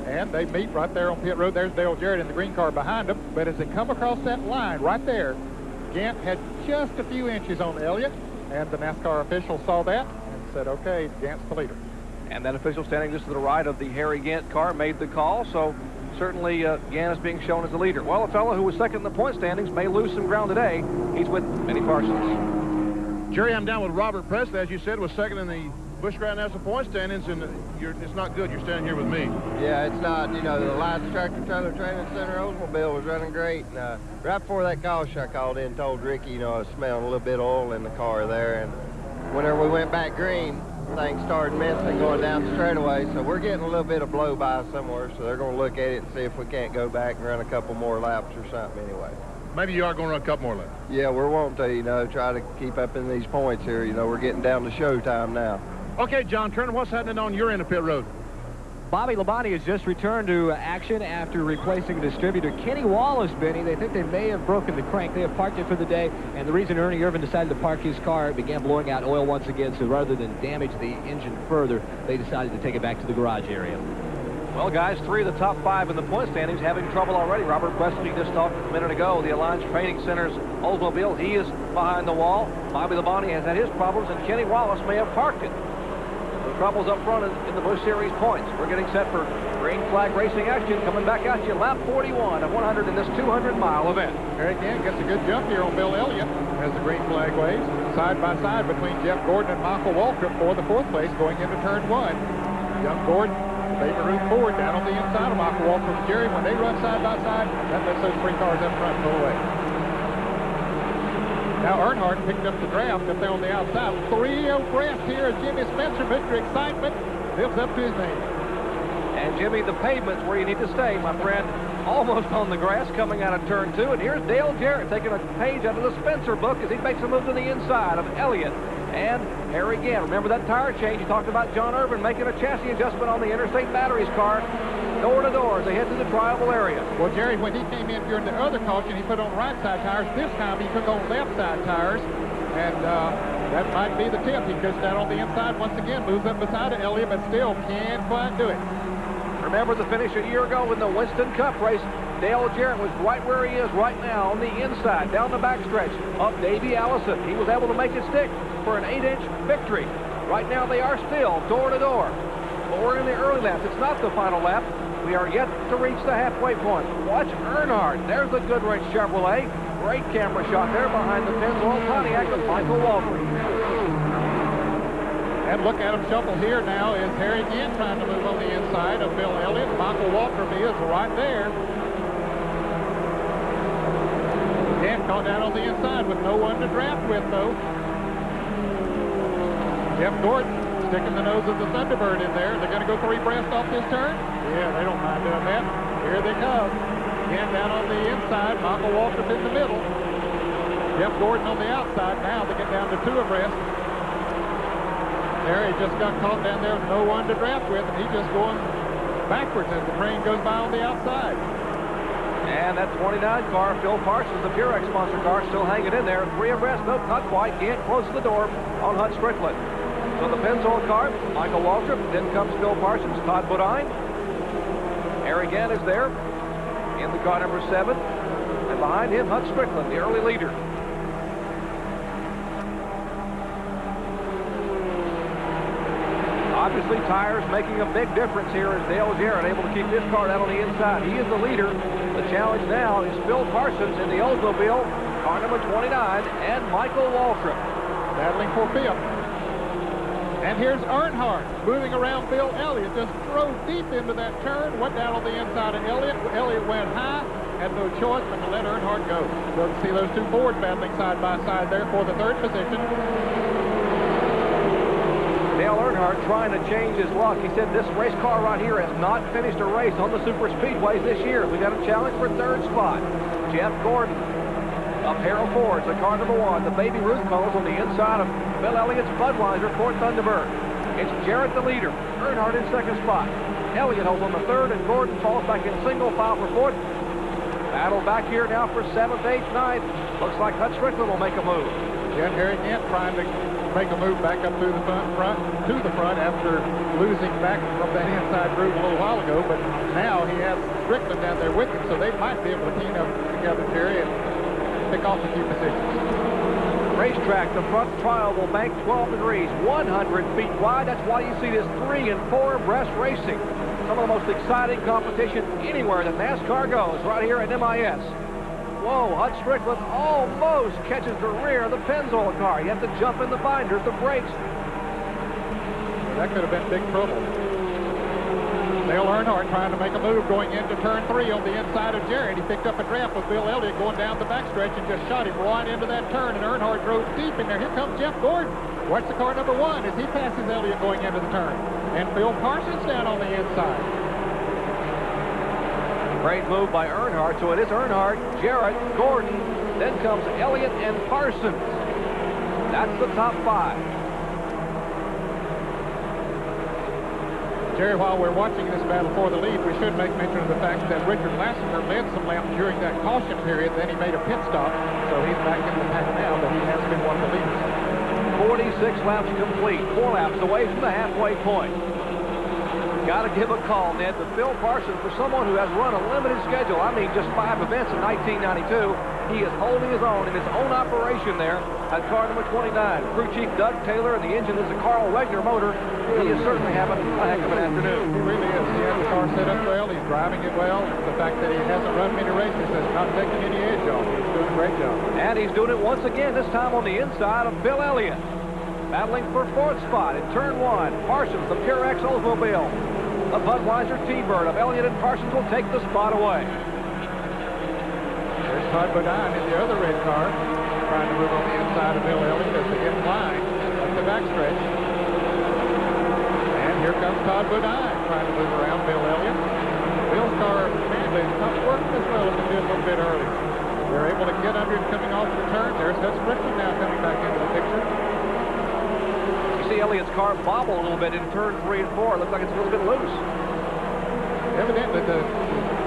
And they meet right there on pit road. There's Dale Jarrett in the green car behind him, but as they come across that line right there, Gant had just a few inches on Elliott, and the NASCAR official saw that and said, okay, Gant's the leader. And that official standing just to the right of the Harry Gant car made the call, so certainly Gant is being shown as the leader. Well, a fellow who was second in the point standings may lose some ground today. He's with Benny Parsons. Jerry, I'm down with Robert Presley, as you said, was second in the Busch Grand National point standings, and it's not good. You're standing here with me. Yeah, it's not. You know, the Lights Tractor Trailer Training Center Oldsmobile was running great, and right before that caution, I called in and told Ricky, you know, I was smelling a little bit of oil in the car there, and whenever we went back green, things started missing going down the straightaway, so we're getting a little bit of blow by somewhere, so they're going to look at it and see if we can't go back and run a couple more laps or something anyway. Maybe you are going to run a couple more laps. Yeah, we're wanting to, you know, try to keep up in these points here. You know, we're getting down to show time now. Okay, John Turner, what's happening on your end of pit road? Bobby Labonte has just returned to action after replacing a distributor. Kenny Wallace, Benny, they think they may have broken the crank. They have parked it for the day, and the reason Ernie Irvin decided to park his car, it began blowing out oil once again, so rather than damage the engine further, they decided to take it back to the garage area. Well, guys, 3 of the top 5 in the point standings having trouble already. Robert Presley just talked a minute ago, the Alliance Training Center's Oldsmobile. He is behind the wall. Bobby Labonte has had his problems, and Kenny Wallace may have parked it. The troubles up front in the Busch Series points. We're getting set for green flag racing action. Coming back at you, lap 41 of 100 in this 200-mile event. Harry Gant gets a good jump here on Bill Elliott as the green flag waves. Side by side between Jeff Gordon and Michael Waltrip for the 4th place going into turn 1. Young Gordon, Baby Ruth Ford down on the inside of Michael Waltrip and Jerry. When they run side by side, that lets those 3 cars up front pull away. Now Earnhardt picked up the draft up there on the outside. 3 abreast here as Jimmy Spencer, Mr. Excitement, lives up to his name. And Jimmy, the pavement's where you need to stay, my friend. Almost on the grass coming out of turn 2. And here's Dale Jarrett taking a page out of the Spencer book as he makes a move to the inside of Elliott and Harry Gant. Remember that tire change? You talked about John Irvin making a chassis adjustment on the Interstate Batteries car. Door to door as they head to the tribal area. Well, Jerry, when he came in during the other caution, he put on right side tires. This time he took on left side tires, and that might be the tip. He goes down on the inside once again, moves up beside of Elliott, but still can't quite do it. Remember the finish a year ago in the Winston Cup race? Dale Jarrett was right where he is right now on the inside, down the backstretch, up Davey Allison. He was able to make it stick for an 8-inch victory. Right now they are still door to door. But we're in the early laps. It's not the final lap. We are yet to reach the halfway point. Watch Earnhardt. There's the Goodrich Chevrolet. Great camera shot there behind the Pennzoil Pontiac of Michael Waltrip. And look at him shuffle here now is Harry Gant trying to move on the inside of Bill Elliott. Michael Waltrip is right there. Gant caught down on the inside with no one to draft with, though. Jeff Gordon sticking the nose of the Thunderbird in there. They're going to go 3 abreast off this turn. Yeah, they don't mind doing that. Here they come. Again, down on the inside, Michael Waltrip in the middle. Jeff Gordon on the outside now. They get down to 2 abreast. There, he just got caught down there with no one to draft with, and he's just going backwards as the train goes by on the outside. And that 29 car, Phil Parsons, the Purex sponsor car, still hanging in there. 3 abreast, nope, not quite. Can't close the door on Hut Strickland. So the Pennzoil car, Michael Waltrip, then comes Phil Parsons, Todd Bodine. Harry Gann is there in the car number 7. And behind him, Hut Strickland, the early leader. Obviously, tires making a big difference here as Dale Jarrett able to keep his car out on the inside. He is the leader. The challenge now is Phil Parsons in the Oldsmobile, car number 29, and Michael Waltrip battling for 5th. And here's Earnhardt moving around Bill Elliott. Just drove deep into that turn, went down on the inside of Elliott. Elliott went high, had no choice but to let Earnhardt go. So to see those 2 Fords battling side by side there for the 3rd position. Dale Earnhardt trying to change his luck. He said this race car right here has not finished a race on the super speedways this year. We got a challenge for 3rd spot. Jeff Gordon of Harold Ford's, the car number 1. The Baby Ruth colors on the inside of Bill Elliott's Budweiser, Ford Thunderbird. It's Jarrett the leader. Earnhardt in 2nd spot. Elliott holds on the 3rd, and Gordon falls back in single file for 4th. Battle back here now for 7th, 8th, 9th. Looks like Hut Strickland will make a move. Again, Harry Gann trying to make a move back up through the front after losing back from that inside groove a little while ago, but now he has Strickland down there with him, so they might be able to team up together, Jerry, and pick off a few positions. Racetrack, the front trial will bank 12 degrees, 100 feet wide. That's why you see this 3 and 4 abreast racing. Some of the most exciting competition anywhere that NASCAR goes, right here at MIS. Whoa, Hut Strickland almost catches the rear of the Pennzoil car. You have to jump in the binders, the brakes. That could have been big trouble. Dale Earnhardt trying to make a move going into turn 3 on the inside of Jarrett. He picked up a draft with Bill Elliott going down the backstretch and just shot him right into that turn, and Earnhardt drove deep in there. Here comes Jeff Gordon. Watch the car number 1 as he passes Elliott going into the turn. And Phil Parsons down on the inside. Great move by Earnhardt. So it is Earnhardt, Jarrett, Gordon, then comes Elliott and Parsons. That's the top 5. Jerry, while we're watching this battle for the lead, we should make mention of the fact that Richard Lassiter led some laps during that caution period. Then he made a pit stop, so he's back in the pack now, but he has been one of the leaders. 46 laps complete, 4 laps away from the halfway point. Got to give a call, Ned, to Phil Parsons. For someone who has run a limited schedule, I mean just 5 events in 1992, he is holding his own in his own operation there at car number 29. Crew Chief Doug Taylor, and the engine is a Carl Wegner motor. He is certainly having a heck of an afternoon. He really is. He has the car set up well. He's driving it well. The fact that he hasn't run many races has not taken any edge off. He's doing a great job. And he's doing it once again, this time on the inside of Bill Elliott. Battling for 4th spot in turn 1. Parsons, the Purex Oldsmobile. The Budweiser T-Bird of Elliott and Parsons will take the spot away. There's Todd Bodine in the other red car, trying to move on the inside of Bill Elliott as they get in line up the backstretch. And here comes Todd Bodine trying to move around Bill Elliott. Bill's car apparently is not working as well as it did a little bit earlier. They're able to get under it coming off the turn. There's Hut Strickland now coming back into the picture. See Elliott's car bobble a little bit in turn 3 and 4. Looks like it's a little bit loose. Evidently, the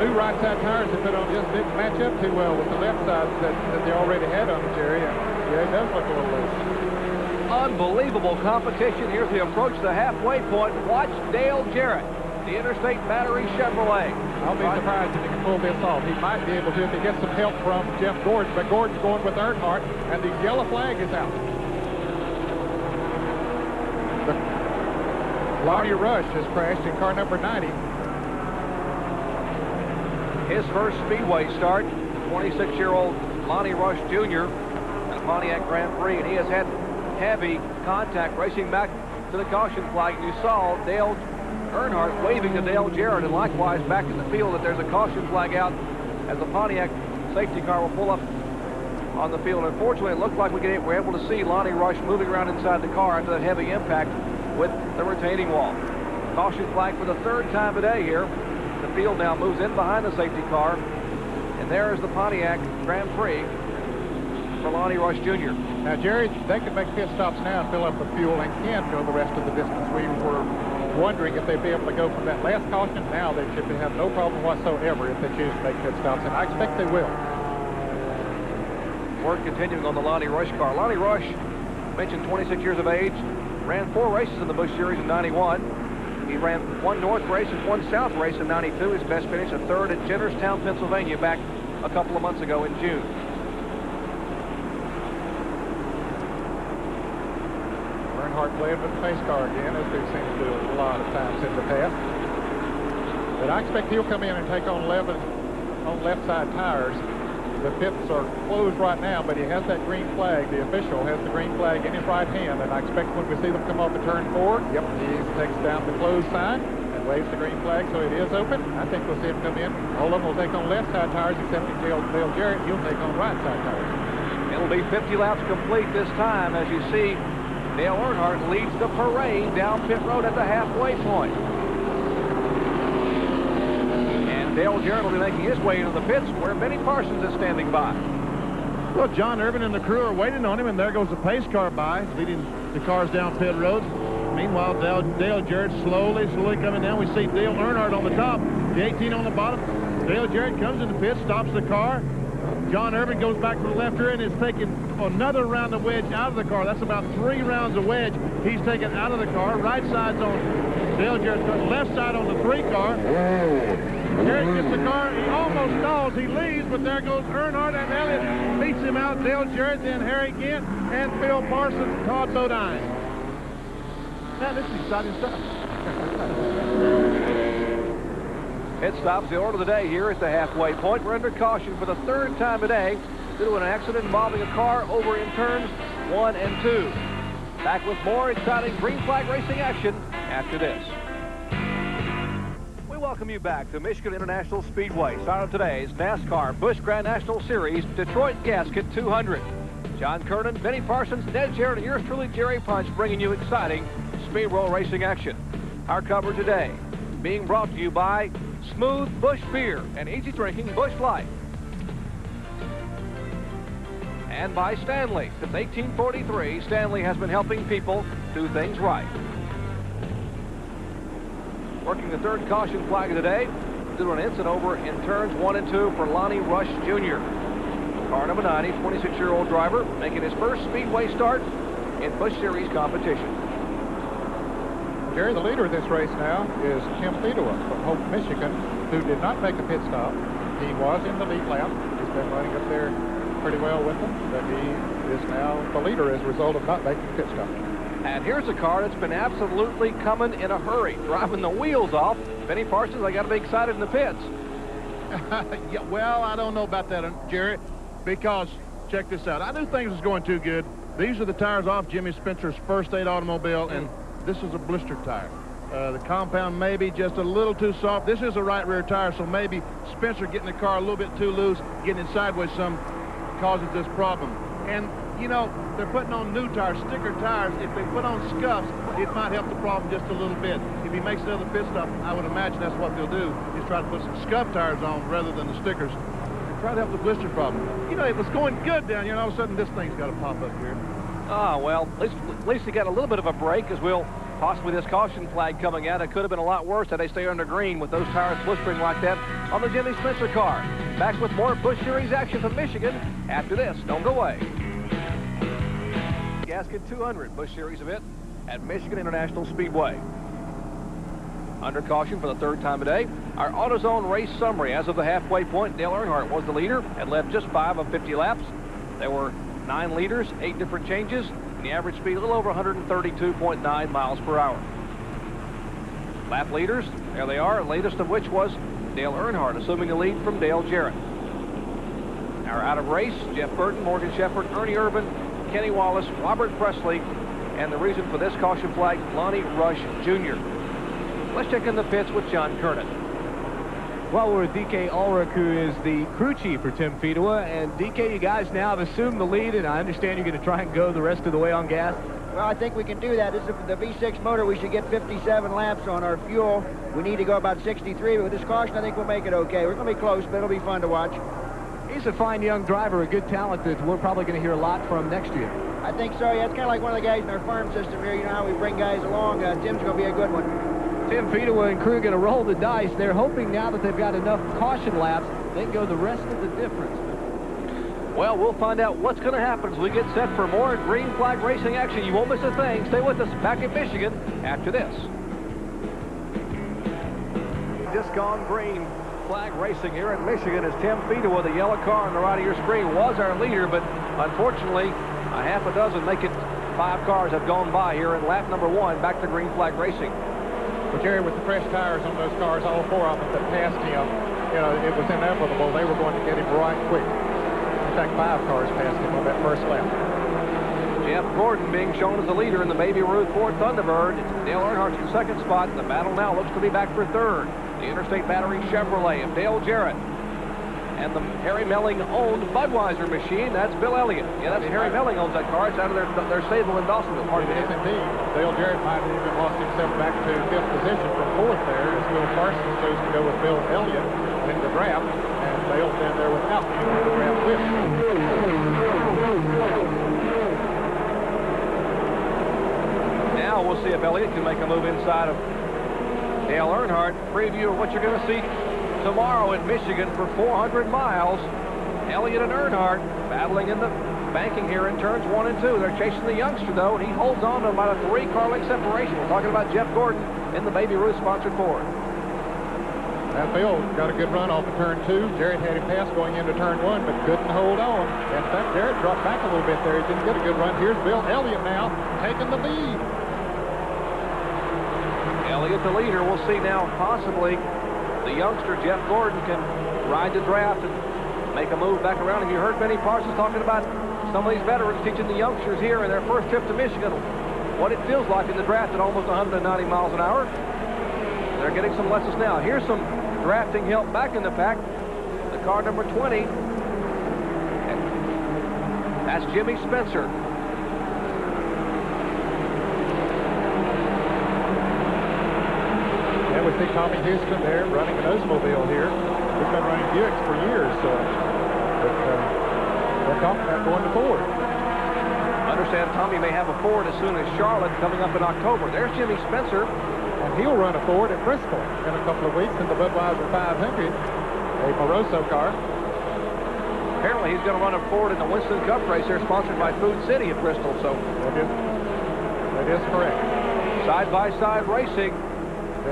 new right side tires they put on just didn't match up too well with the left sides that they already had on the Jerry. And yeah, it does look a little loose. Unbelievable competition here as we approach the halfway point. Watch Dale Jarrett, the Interstate Battery Chevrolet. I'll be surprised if he can pull this off. He might be able to if he gets some help from Jeff Gordon, but Gordon's going with Earnhardt, and the yellow flag is out. Lonnie Rush has crashed in car number 90. His first Speedway start, 26-year-old Lonnie Rush Jr. at Pontiac Grand Prix, and he has had heavy contact racing back to the caution flag. You saw Dale Earnhardt waving to Dale Jarrett, and likewise back in the field that there's a caution flag out as the Pontiac safety car will pull up on the field. Unfortunately, it looked like we were able to see Lonnie Rush moving around inside the car after that heavy impact with the retaining wall. Caution flag for the 3rd time today here. The field now moves in behind the safety car. And there's the Pontiac Grand Prix for Lonnie Rush Jr. Now, Jerry, they can make pit stops now and fill up the fuel and can go the rest of the distance. We were wondering if they'd be able to go from that last caution. Now they should have no problem whatsoever if they choose to make pit stops, and I expect they will. Work continuing on the Lonnie Rush car. Lonnie Rush, mentioned 26 years of age, ran 4 races in the Busch Series in 91. He ran 1 North race and 1 South race in 92. His best finish, a 3rd at Jennerstown, Pennsylvania, back a couple of months ago in June. Earnhardt playing with the pace car again, as they've seen him do a lot of times in the past. But I expect he'll come in and take on 11 on left side tires. The pits are closed right now, but he has that green flag. The official has the green flag in his right hand, and I expect when we see them come off the turn 4, yep, he takes down the closed sign and waves the green flag, so it is open. I think we'll see him come in. All of them will take on left side tires, except Dale Jarrett. He'll take on right side tires. It'll be 50 laps complete this time. As you see, Dale Earnhardt leads the parade down pit road at the halfway point. Dale Jarrett will be making his way into the pits where Benny Parsons is standing by. Well, John Irvin and the crew are waiting on him, and there goes the pace car by, leading the cars down pit road. Meanwhile, Dale Jarrett slowly coming down. We see Dale Earnhardt on the top, the 18 on the bottom. Dale Jarrett comes in the pit, stops the car. John Irvin goes back to the left rear and is taking another round of wedge out of the car. That's about 3 rounds of wedge he's taken out of the car. Right side's on Dale Jarrett's car, left side on the 3 car. Jarrett gets the car, he almost stalls, he leaves, but there goes Earnhardt, and Elliott beats him out. Dale Jarrett, then Harry Gant, and Phil Parsons, Todd Bodine. Man, this is exciting stuff. Pit stops, the order of the day here at the halfway point. We're under caution for the 3rd time today due to an accident involving a car over in turns 1 and 2. Back with more exciting green flag racing action after this. We welcome you back to Michigan International Speedway. Start of today's NASCAR Busch Grand National Series Detroit Gasket 200. John Kernan, Benny Parsons, Ned Jarrett, and yours truly, Jerry Punch, bringing you exciting speedway racing action. Our coverage today being brought to you by Smooth Busch Beer and easy drinking Busch Light. And by Stanley. Since 1843, Stanley has been helping people do things right. Working the 3rd caution flag of the day, due to an incident over in turns 1 and 2 for Lonnie Rush Jr. Car number 90, 26-year-old driver, making his first speedway start in Busch Series competition. Jerry, the leader of this race now is Tim Fedua from Hope, Michigan, who did not make a pit stop. He was in the lead lap. He's been running up there pretty well with them, but he is now the leader as a result of not making a pit stop. And here's a car that's been absolutely coming in a hurry, driving the wheels off. Benny Parsons, I got to be excited in the pits. Yeah, well, I don't know about that, Jerry, because check this out. I knew things was going too good. These are the tires off Jimmy Spencer's first aid automobile, and this is a blister tire. The compound may be just a little too soft. This is a right rear tire, so maybe Spencer getting the car a little bit too loose, getting it sideways some, causes this problem. And you know, they're putting on new tires, sticker tires. If they put on scuffs, it might help the problem just a little bit. If he makes another pit stop, I would imagine that's what they'll do, is try to put some scuff tires on rather than the stickers. And try to help the blister problem. You know, it was going good down here, and all of a sudden this thing's got to pop up here. Ah, well, at least he got a little bit of a break, as we'll possibly this caution flag coming out. It could have been a lot worse had they stayed under green with those tires blistering like that on the Jimmy Spencer car. Back with more Busch Series action from Michigan after this. Don't go away. Gasket 200 Busch Series event at Michigan International Speedway. Under caution for the 3rd time today, our AutoZone race summary. As of the halfway point, Dale Earnhardt was the leader and led just 5 of 50 laps. There were 9 leaders, 8 different changes, and the average speed a little over 132.9 miles per hour. Lap leaders, there they are, latest of which was Dale Earnhardt, assuming the lead from Dale Jarrett. Our out of race, Jeff Burton, Morgan Shepherd, Ernie Irvin, Kenny Wallace, Robert Presley, and the reason for this caution flag, Lonnie Rush Jr. Let's check in the pits with John Kernan. Well, we're with DK Ulrich, who is the crew chief for Tim Fedua. And DK, you guys now have assumed the lead, and I understand you're going to try and go the rest of the way on gas. Well, I think we can do that. This is the V6 motor. We should get 57 laps on our fuel. We need to go about 63, but with this caution, I think we'll make it okay. We're going to be close, but it'll be fun to watch. He's a fine young driver, a good talent that we're probably going to hear a lot from next year. I think so, yeah. It's kind of like one of the guys in our farm system here. You know how we bring guys along. Tim's going to be a good one. Tim Fedewa and crew going to roll the dice. They're hoping now that they've got enough caution laps, they can go the rest of the difference. Well, we'll find out what's going to happen as we get set for more green flag racing action. You won't miss a thing. Stay with us back in Michigan after this. Just gone green flag racing here in Michigan as Tim Fedewa, the yellow car on the right of your screen, was our leader, but unfortunately, a half a dozen, make it 5 cars have gone by here in lap number 1, back to green flag racing. Well, Jerry, with the fresh tires on those cars, all 4 of them that passed him, you know, it was inevitable they were going to get him right quick. In fact, 5 cars passed him on that first lap. Jeff Gordon being shown as the leader in the Baby Ruth Ford Thunderbird. Dale Earnhardt's in second spot. The battle now looks to be back for third. The Interstate Battery Chevrolet of Dale Jarrett. And the Harry Melling-owned Budweiser machine, that's Bill Elliott. Yeah, that's Harry Melling owns that car. It's out of their stable in Dawsonville. It is indeed. Dale Jarrett might have even lost himself back to 5th position from 4th there as Will Parsons chose to go with Bill Elliott in the draft. And Dale's down there without him in the draft with him. Now we'll see if Elliott can make a move inside of Dale Earnhardt. Preview of what you're going to see tomorrow in Michigan for 400 miles. Elliott and Earnhardt battling in the banking here in turns 1 and 2. They're chasing the youngster, though, and he holds on to about a 3-car length separation. We're talking about Jeff Gordon in the Baby Ruth sponsored Ford. Now, Bill got a good run off of turn 2. Jarrett had him pass going into turn 1, but couldn't hold on. In fact, Jarrett dropped back a little bit there. He didn't get a good run. Here's Bill Elliott now taking the lead. Elliott the leader. We'll see now possibly the youngster Jeff Gordon can ride the draft and make a move back around. And you heard Benny Parsons talking about some of these veterans teaching the youngsters here in their first trip to Michigan what it feels like in the draft at almost 190 miles an hour. They're getting some lessons now. Here's some drafting help back in the pack. The car number 20. And that's Jimmy Spencer. We see Tommy Houston there running an Oldsmobile here. He's been running Buicks for years, but they're talking about going to Ford. Understand Tommy may have a Ford as soon as Charlotte coming up in October. There's Jimmy Spencer. And he'll run a Ford at Bristol in a couple of weeks in the Budweiser 500, a Moroso car. Apparently he's going to run a Ford in the Winston Cup race there, sponsored by Food City at Bristol. So that is correct. Side-by-side racing.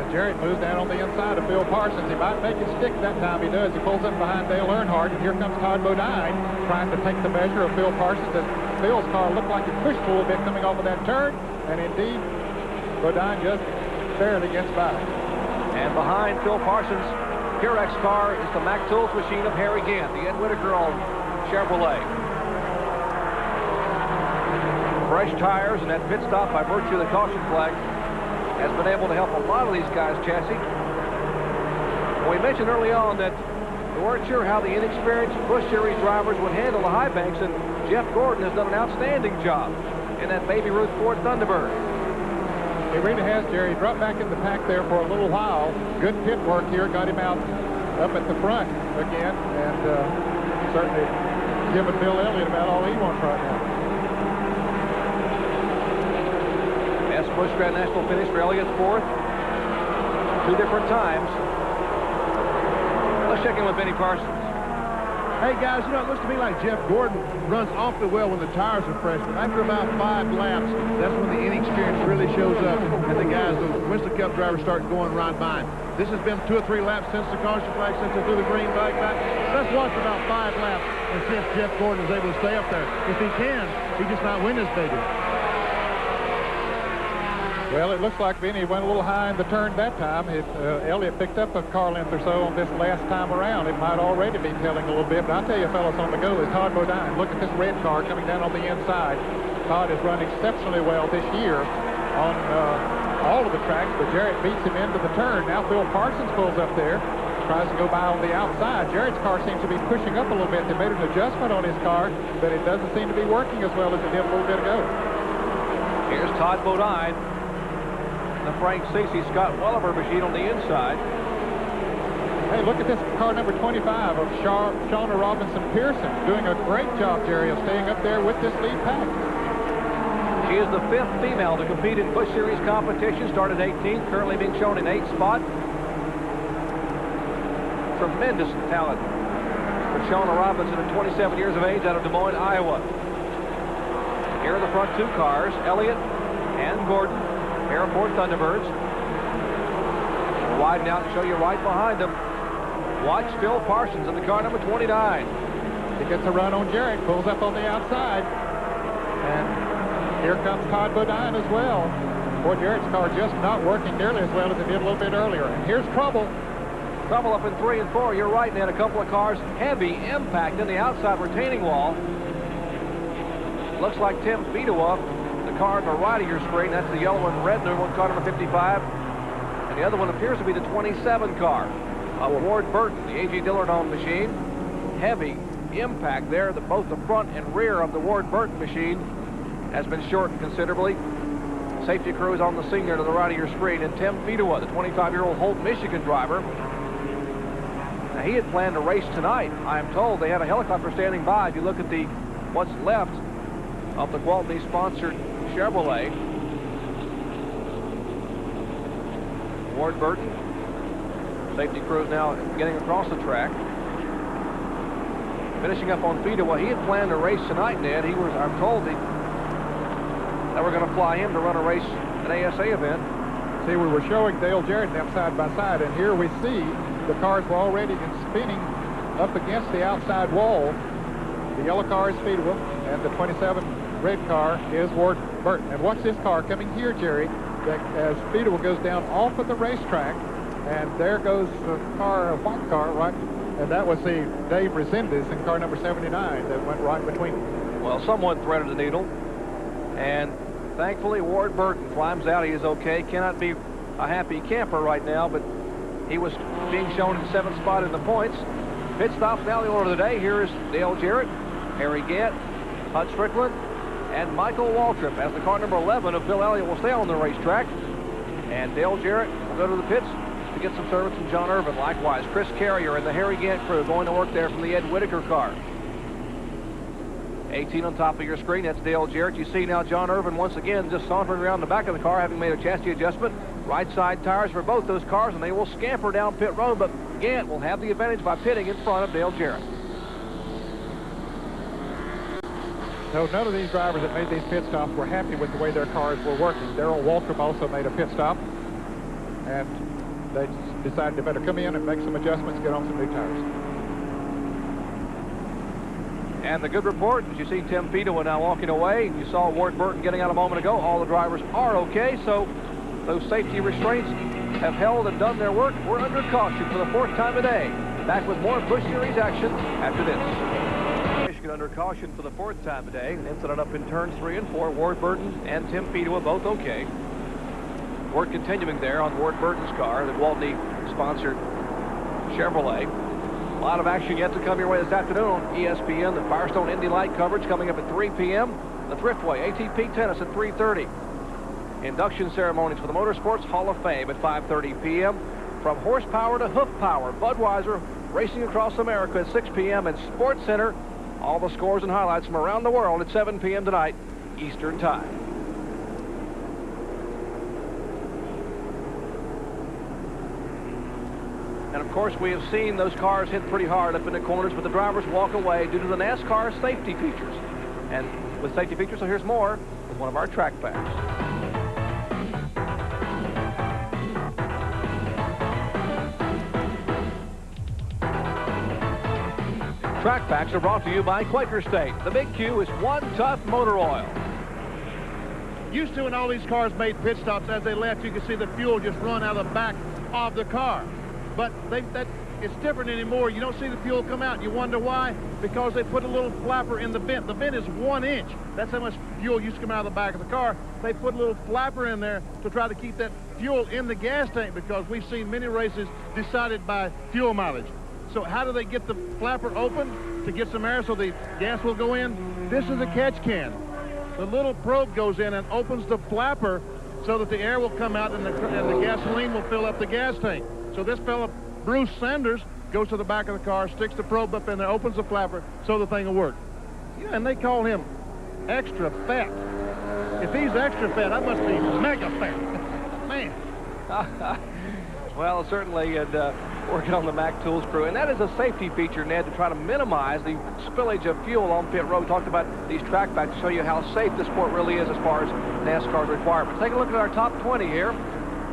Jarrett moves down on the inside of Bill Parsons. He might make it stick that time. He does. He pulls up behind Dale Earnhardt, and here comes Todd Bodine trying to take the measure of Bill Parsons. And Bill's car looked like it pushed a little bit coming off of that turn, and indeed, Bodine just barely gets by. And behind Phil Parsons' Purex car is the Mack Tools machine of Harry Gant, the Ed Whitaker-owned Chevrolet. Fresh tires and that pit stop by virtue of the caution flag has been able to help a lot of these guys' chassis. We mentioned early on that we weren't sure how the inexperienced Busch Series drivers would handle the high banks, and Jeff Gordon has done an outstanding job in that Baby Ruth Ford Thunderbird. He really has, Jerry. He dropped back in the pack there for a little while. Good pit work here, got him out up at the front again, and certainly giving Bill Elliott about all he wants right now. Busch Grand National finish for Elliott, 4th. 2 different times. Let's check in with Benny Parsons. Hey, guys, you know, it looks to me like Jeff Gordon runs awfully well when the tires are fresh, but after about 5 laps, that's when the inexperience really shows up, and the guys, the Winston Cup drivers, start going right by him. This has been 2 or 3 laps since the caution flag, since they threw the green flag back. Let's watch about 5 laps and see if Jeff Gordon is able to stay up there. If he can, he just might win this baby. Well, it looks like Benny went a little high in the turn that time. Elliott picked up a car length or so on this last time around. It might already be telling a little bit, but I'll tell you, fellas, on the go is Todd Bodine. Look at this red car coming down on the inside. Todd has run exceptionally well this year on all of the tracks, but Jarrett beats him into the turn. Now Phil Parsons pulls up there, tries to go by on the outside. Jarrett's car seems to be pushing up a little bit. They made an adjustment on his car, but it doesn't seem to be working as well as it did a little bit ago. Here's Todd Bodine. The Frank Cece Scott Welliver machine on the inside. Hey, look at this car number 25 of Shauna Robinson Pearson, doing a great job, Jerry, of staying up there with this lead pack. She is the 5th female to compete in Busch Series competition, started 18th, currently being shown in 8th spot. Tremendous talent for Shauna Robinson at 27 years of age out of Des Moines, Iowa. Here are the front 2 cars, Elliott and Gordon, pair of Ford Thunderbirds. We'll widen out and show you right behind them. Watch Phil Parsons in the car number 29. He gets a run on Jarrett, pulls up on the outside. And here comes Todd Bodine as well. Boy, Jarrett's car just not working nearly as well as it did a little bit earlier. And here's trouble. Trouble up in 3 and 4. You're right, Ned. A couple of cars, heavy impact in the outside retaining wall. Looks like Tim Fedewa, the car on the right of your screen. That's the yellow and red number one, car number 55. And the other one appears to be the 27 car of Ward Burton, the A.G. Dillard-owned machine. Heavy impact there. Both the front and rear of the Ward Burton machine has been shortened considerably. Safety crew is on the scene there to the right of your screen. And Tim Fedewa, the 25-year-old Holt, Michigan driver. Now, he had planned to race tonight. I am told they had a helicopter standing by. If you look at what's left of the Gwaltney-sponsored Chevrolet. Ward Burton. Safety crew is now getting across the track. Finishing up on Fedewa. He had planned to race tonight, Ned. I'm told they were going to fly him to run a race, an ASA event. See, we were showing Dale Jarrett and them side by side, and here we see the cars were already spinning up against the outside wall. The yellow car is Fedewa, and the 27 red car is Ward Burton. And watch this car coming here, Jerry, as Fedewa goes down off of the racetrack, and there goes the car, a white car, right? And that was the Dave Resendez in car number 79 that went right between them. Well, someone threaded the needle, and thankfully Ward Burton climbs out. He is okay. Cannot be a happy camper right now, but he was being shown in 7th spot in the points. Pit stops now, the order of the day. Here is Dale Jarrett, Harry Gant, Hud Strickland, and Michael Waltrip, as the car number 11 of Phil Elliott will stay on the racetrack. And Dale Jarrett will go to the pits to get some service from John Irvin. Likewise, Chris Carrier and the Harry Gant crew going to work there from the Ed Whitaker car. 18 on top of your screen, that's Dale Jarrett. You see now John Irvin once again just sauntering around the back of the car, having made a chassis adjustment. Right side tires for both those cars, and they will scamper down pit road, but Gant will have the advantage by pitting in front of Dale Jarrett. No, none of these drivers that made these pit stops were happy with the way their cars were working. Darrell Waltrip also made a pit stop, and they decided they better come in and make some adjustments, get on some new tires. And the good report is you see Tim Fedewa now walking away. You saw Ward Burton getting out a moment ago. All the drivers are okay, so those safety restraints have held and done their work. We're under caution for the 4th time today. Back with more Busch Series action after this. Michigan under caution for the 4th time today. Incident up in turns 3 and 4. Ward Burton and Tim Fedewa both okay. Work continuing there on Ward Burton's car, the Gwaltney-sponsored Chevrolet. A lot of action yet to come your way this afternoon on ESPN. The Firestone Indy Light coverage coming up at 3 p.m. The Thriftway ATP Tennis at 3:30. Induction ceremonies for the Motorsports Hall of Fame at 5:30 p.m. From horsepower to hoof power, Budweiser racing across America at 6 p.m. and Sports Center. All the scores and highlights from around the world at 7 p.m. tonight, Eastern Time. And of course, we have seen those cars hit pretty hard up in the corners, but the drivers walk away due to the NASCAR safety features. And with safety features, so here's more with one of our track packs. Track packs are brought to you by Quaker State. The Big Q is One Tough Motor Oil. Used to, when all these cars made pit stops, as they left, you could see the fuel just run out of the back of the car. But it's different anymore. You don't see the fuel come out. You wonder why? Because they put a little flapper in the vent. The vent is 1 inch. That's how much fuel used to come out of the back of the car. They put a little flapper in there to try to keep that fuel in the gas tank, because we've seen many races decided by fuel mileage. So how do they get the flapper open to get some air so the gas will go in? This is a catch can. The little probe goes in and opens the flapper so that the air will come out and the gasoline will fill up the gas tank. So this fella Bruce Sanders goes to the back of the car, sticks the probe up in there, opens the flapper, so the thing will work. Yeah, and they call him extra fat. If he's extra fat, that must be mega fat. Man. Well, certainly, and working on the Mac Tools crew. And that is a safety feature, Ned, to try to minimize the spillage of fuel on pit road. We talked about these track backs to show you how safe the sport really is as far as NASCAR's requirements. Take a look at our top 20 here.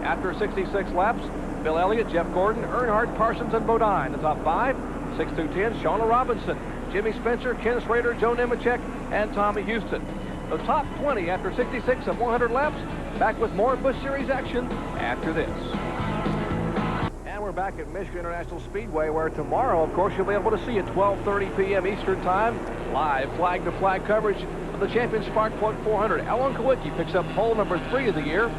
After 66 laps, Bill Elliott, Jeff Gordon, Earnhardt, Parsons, and Bodine. The top 5, 6 through 10, Shauna Robinson, Jimmy Spencer, Ken Schrader, Joe Nemechek, and Tommy Houston. The top 20 after 66 of 100 laps. Back with more Busch Series action after this. And we're back at Michigan International Speedway, where tomorrow, of course, you'll be able to see at 12:30 p.m. Eastern Time, live flag-to-flag coverage of the Champion Spark Plug 400. Alan Kawicki picks up pole number 3 of the year.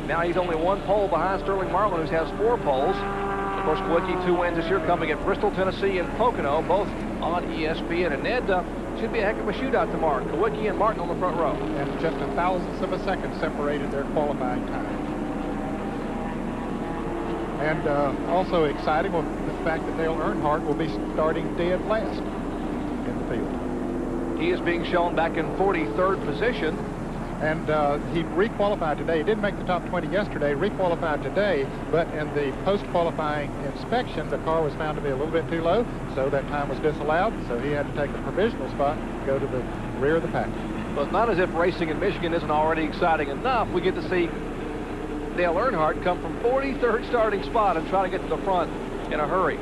Now he's only 1 pole behind Sterling Marlin, who has 4 poles. Of course, Kawicki 2 wins this year, coming at Bristol, Tennessee, and Pocono, both on ESPN. And Ned, should be a heck of a shootout tomorrow. Kawicki and Martin on the front row. And just a thousandth of a second separated their qualifying time. And also exciting was the fact that Dale Earnhardt will be starting dead last in the field. He is being shown back in 43rd position. And he requalified today. He didn't make the top 20 yesterday, requalified today, but in the post-qualifying inspection, the car was found to be a little bit too low, so that time was disallowed, so he had to take a provisional spot, go to the rear of the pack. Well, it's not as if racing in Michigan isn't already exciting enough. We get to see Dale Earnhardt come from 43rd starting spot and try to get to the front in a hurry.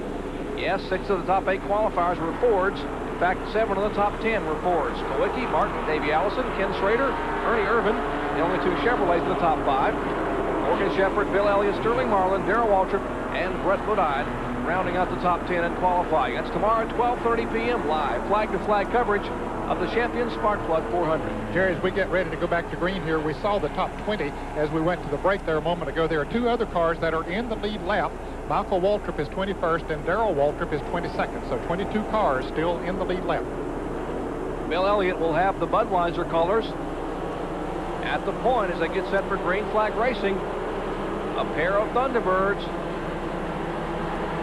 Yes, 6 of the top 8 qualifiers were Fords. In fact, 7 of the top 10 were Fords. Kawicki, Martin, Davey Allison, Ken Schrader, Ernie Irvin, the only 2 Chevrolets in the top 5. Morgan Shepherd, Bill Elliott, Sterling Marlin, Darrell Waltrip, and Brett Bodine rounding out the top 10 in qualifying. That's tomorrow at 12:30 p.m. live flag-to-flag coverage of the Champion Spark Plug 400. Jerry, as we get ready to go back to green here, we saw the top 20 as we went to the break there a moment ago. There are 2 other cars that are in the lead lap. Michael Waltrip is 21st and Darrell Waltrip is 22nd, so 22 cars still in the lead lap. Bill Elliott will have the Budweiser colors at the point as they get set for green flag racing. A pair of Thunderbirds.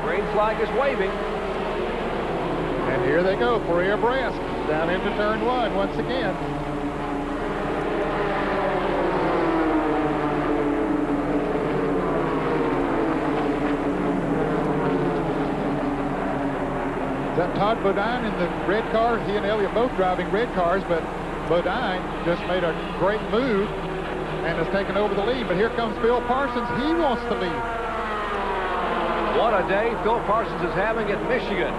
Green flag is waving. And here they go for rear abreast down into turn 1 once again. That Todd Bodine in the red car. He and Elliott both driving red cars, but Bodine just made a great move and has taken over the lead. But here comes Phil Parsons. He wants the lead. What a day Phil Parsons is having at Michigan.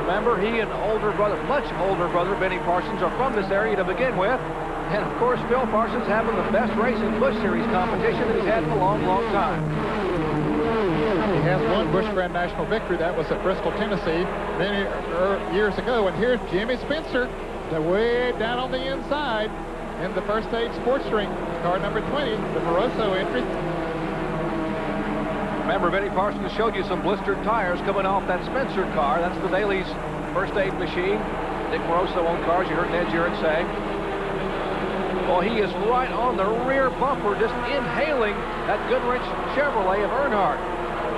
Remember, he and older brother, much older brother, Benny Parsons, are from this area to begin with. And, of course, Phil Parsons having the best race in Busch Series competition that he's had in a long, long time. He has won Busch Grand National victory. That was at Bristol, Tennessee, many years ago. And here's Jimmy Spencer, way down on the inside in the first stage sports string, car number 20, the Moroso entry. Remember, Benny Parsons showed you some blistered tires coming off that Spencer car. That's the Daly's first aid machine. Dick Moroso on cars, you heard Ned Jarrett say. Well, he is right on the rear bumper, just inhaling that Goodrich Chevrolet of Earnhardt.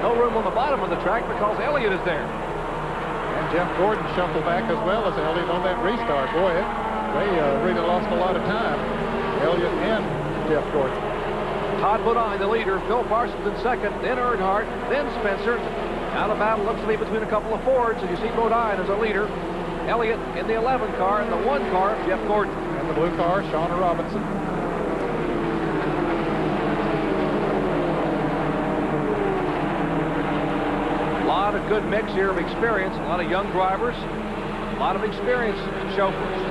No room on the bottom of the track because Elliott is there. And Jeff Gordon shuffled back as well as Elliott on that restart. Boy, they really lost a lot of time, Elliott and Jeff Gordon. Todd Bodine, the leader. Phil Parsons in second, then Earnhardt, then Spencer. Now the battle looks to be between a couple of Fords, as you see Bodine as a leader. Elliott in the 11 car, and the 1 car, Jeff Gordon. And the blue car, Shauna Robinson. A lot of good mix here of experience, a lot of young drivers, a lot of experienced chauffeurs.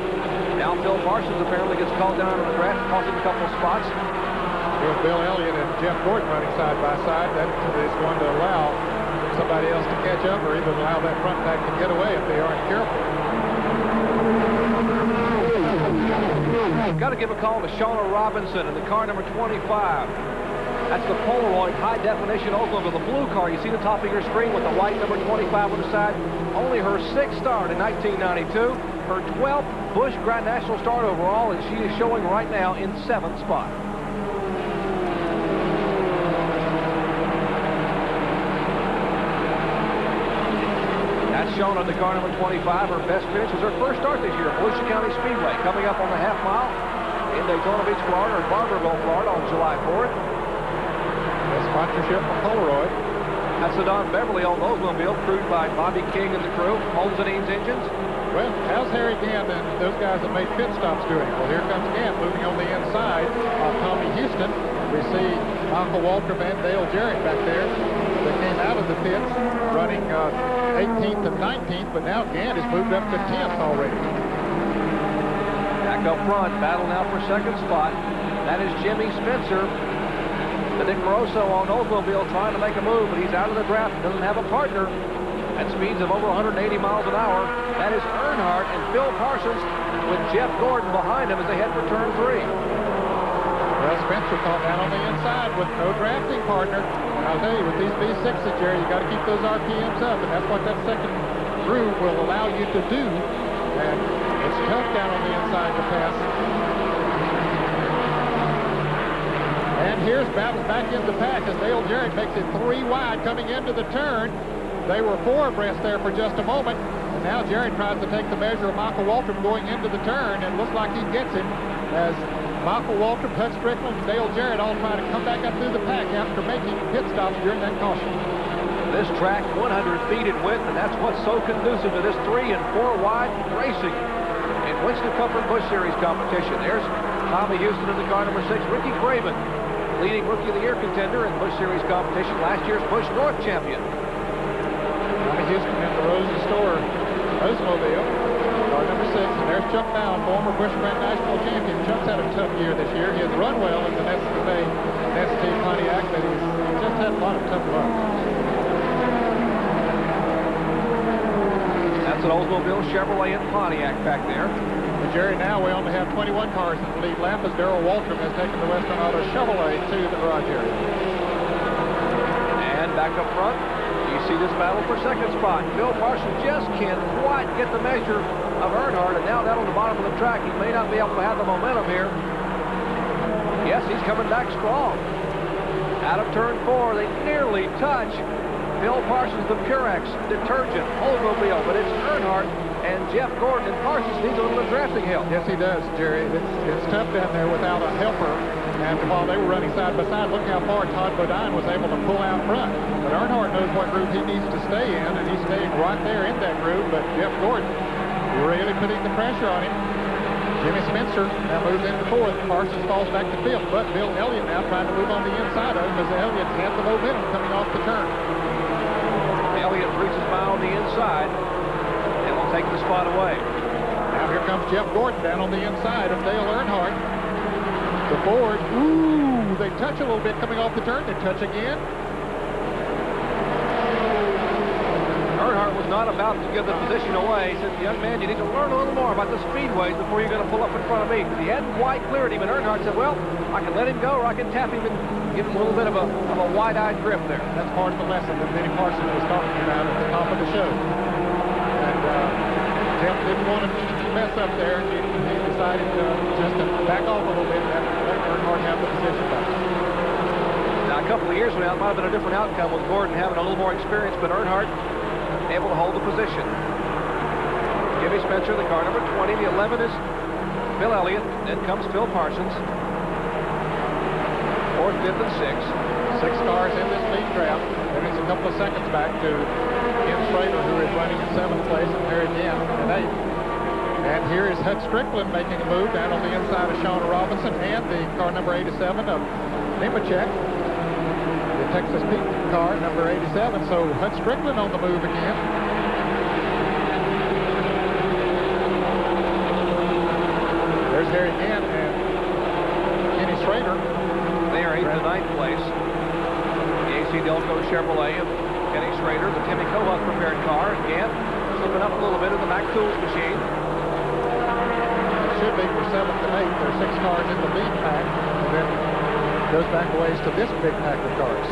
Now Phil Parsons apparently gets called down on the track, cost him a couple of spots. With Bill Elliott and Jeff Gordon running side by side, that is going to allow somebody else to catch up or even allow that front pack to get away if they aren't careful. Got to give a call to Shauna Robinson in the car number 25. That's the Polaroid high-definition Oakland of the blue car. You see the top of your screen with the white number 25 on the side. Only her 6th start in 1992. Her 12th Busch Grand National start overall, and she is showing right now in 7th spot. That's shown on the car number 25. Her best finish was her first start this year at Busch County Speedway. Coming up on the half mile in Daytona Beach, Florida, or Barberville, Florida on July 4th. A sponsorship from Polaroid. That's the Don Beverly on Oldsmobile, crewed by Bobby King and the crew. Holmes and Eames engines. Well, how's Harry Gant and those guys that made pit stops doing? Well, here comes Gant moving on the inside of Tommy Houston. We see Michael Waltrip and Dale Jarrett back there. They came out of the pits running 18th and 19th, but now Gant has moved up to 10th already. Back up front, battle now for second spot. That is Jimmy Spencer. The Nick Moroso on Oldsmobile trying to make a move, but he's out of the draft, doesn't have a partner. At speeds of over 180 miles an hour. That is Earnhardt and Phil Parsons with Jeff Gordon behind him as they head for turn 3. Well, Spencer caught down on the inside with no drafting partner. And I'll tell you, with these V6s, Jerry, you got to keep those RPMs up, and that's what that second groove will allow you to do. And it's tough down on the inside to pass. And here's Battle back in the pack as Dale Jarrett makes it 3 wide coming into the turn. They were 4 abreast there for just a moment. And now Jarrett tries to take the measure of Michael Waltrip going into the turn, and looks like he gets him as Michael Waltrip, Hud Strickland, and Dale Jarrett all trying to come back up through the pack after making pit stops during that caution. This track, 100 feet in width, and that's what's so conducive to this 3 and 4 wide racing in Winston Comfort Busch Series competition. There's Tommy Houston in the car number 6. Ricky Craven, leading Rookie of the Year contender in Busch Series competition, last year's Busch North champion. Tommy Houston in the Rosen Store Oldsmobile, car number 6. And there's Chuck Bound, former Busch Grand National champion. Chuck's had a tough year this year. He has run well in the ST Pontiac, but he's just had a lot of tough luck. That's an Oldsmobile Chevrolet and Pontiac back there. But Jerry, now we only have 21 cars in the lead lap as Darrell Waltrip has taken the Western Auto Chevrolet to the garage area. And back up front, you see this battle for second spot. Phil Parsons just can't quite get the measure of Earnhardt, and now down on the bottom of the track, he may not be able to have the momentum here. Yes, he's coming back strong. Out of turn 4, they nearly touch. Phil Parsons, the Purex detergent Oldsmobile, but it's Earnhardt and Jeff Gordon, and Parsons needs a little bit of drafting help. Yes, he does, Jerry. It's tough down there without a helper. And while they were running side by side, look how far Todd Bodine was able to pull out front. But Earnhardt knows what groove he needs to stay in, and he's staying right there in that groove. But Jeff Gordon really putting the pressure on him. Jimmy Spencer now moves into 4th. Parsons falls back to 5th, but Bill Elliott now trying to move on the inside of him as Elliott had the momentum coming off the turn. Elliott reaches by on the inside and will take the spot away. Now here comes Jeff Gordon down on the inside of Dale Earnhardt. The Ford, ooh, they touch a little bit coming off the turn. They touch again. Earnhardt was not about to give the position away. He said, young man, you need to learn a little more about the speedways before you're going to pull up in front of me. He hadn't quite cleared him, and Earnhardt said, well, I can let him go or I can tap him and give him a little bit of a wide-eyed grip there. That's part of the lesson that Benny Parsons was talking about at the top of the show. And Jeff didn't want to mess up there, and he decided just to back off a little bit and let Earnhardt have the position back. Now, a couple of years ago, it might have been a different outcome with Gordon having a little more experience, but Earnhardt able to hold the position. Jimmy Spencer, the car number 20. The 11 is Bill Elliott. Then comes Phil Parsons. 4th, 5th, and 6th. 6 cars in this lead draft. And it's a couple of seconds back to Ken Schrader, who is running in 7th place, and Harry Gant in 8th. And here is Hud Strickland making a move down on the inside of Shauna Robinson and the car number 87 of Nemechek. The Texas Pete car, number 87. So Hud Strickland on the move again. There's Harry Gant and Kenny Schrader. They are 8th and 9th place. The AC Delco Chevrolet of Kenny Schrader, the Timmy Kohut prepared car, and Gant slipping up a little bit in the Mac Tools machine. It should be for 7th and 8th. There are 6 cars in the lead pack, and then goes back a ways to this big pack of cars.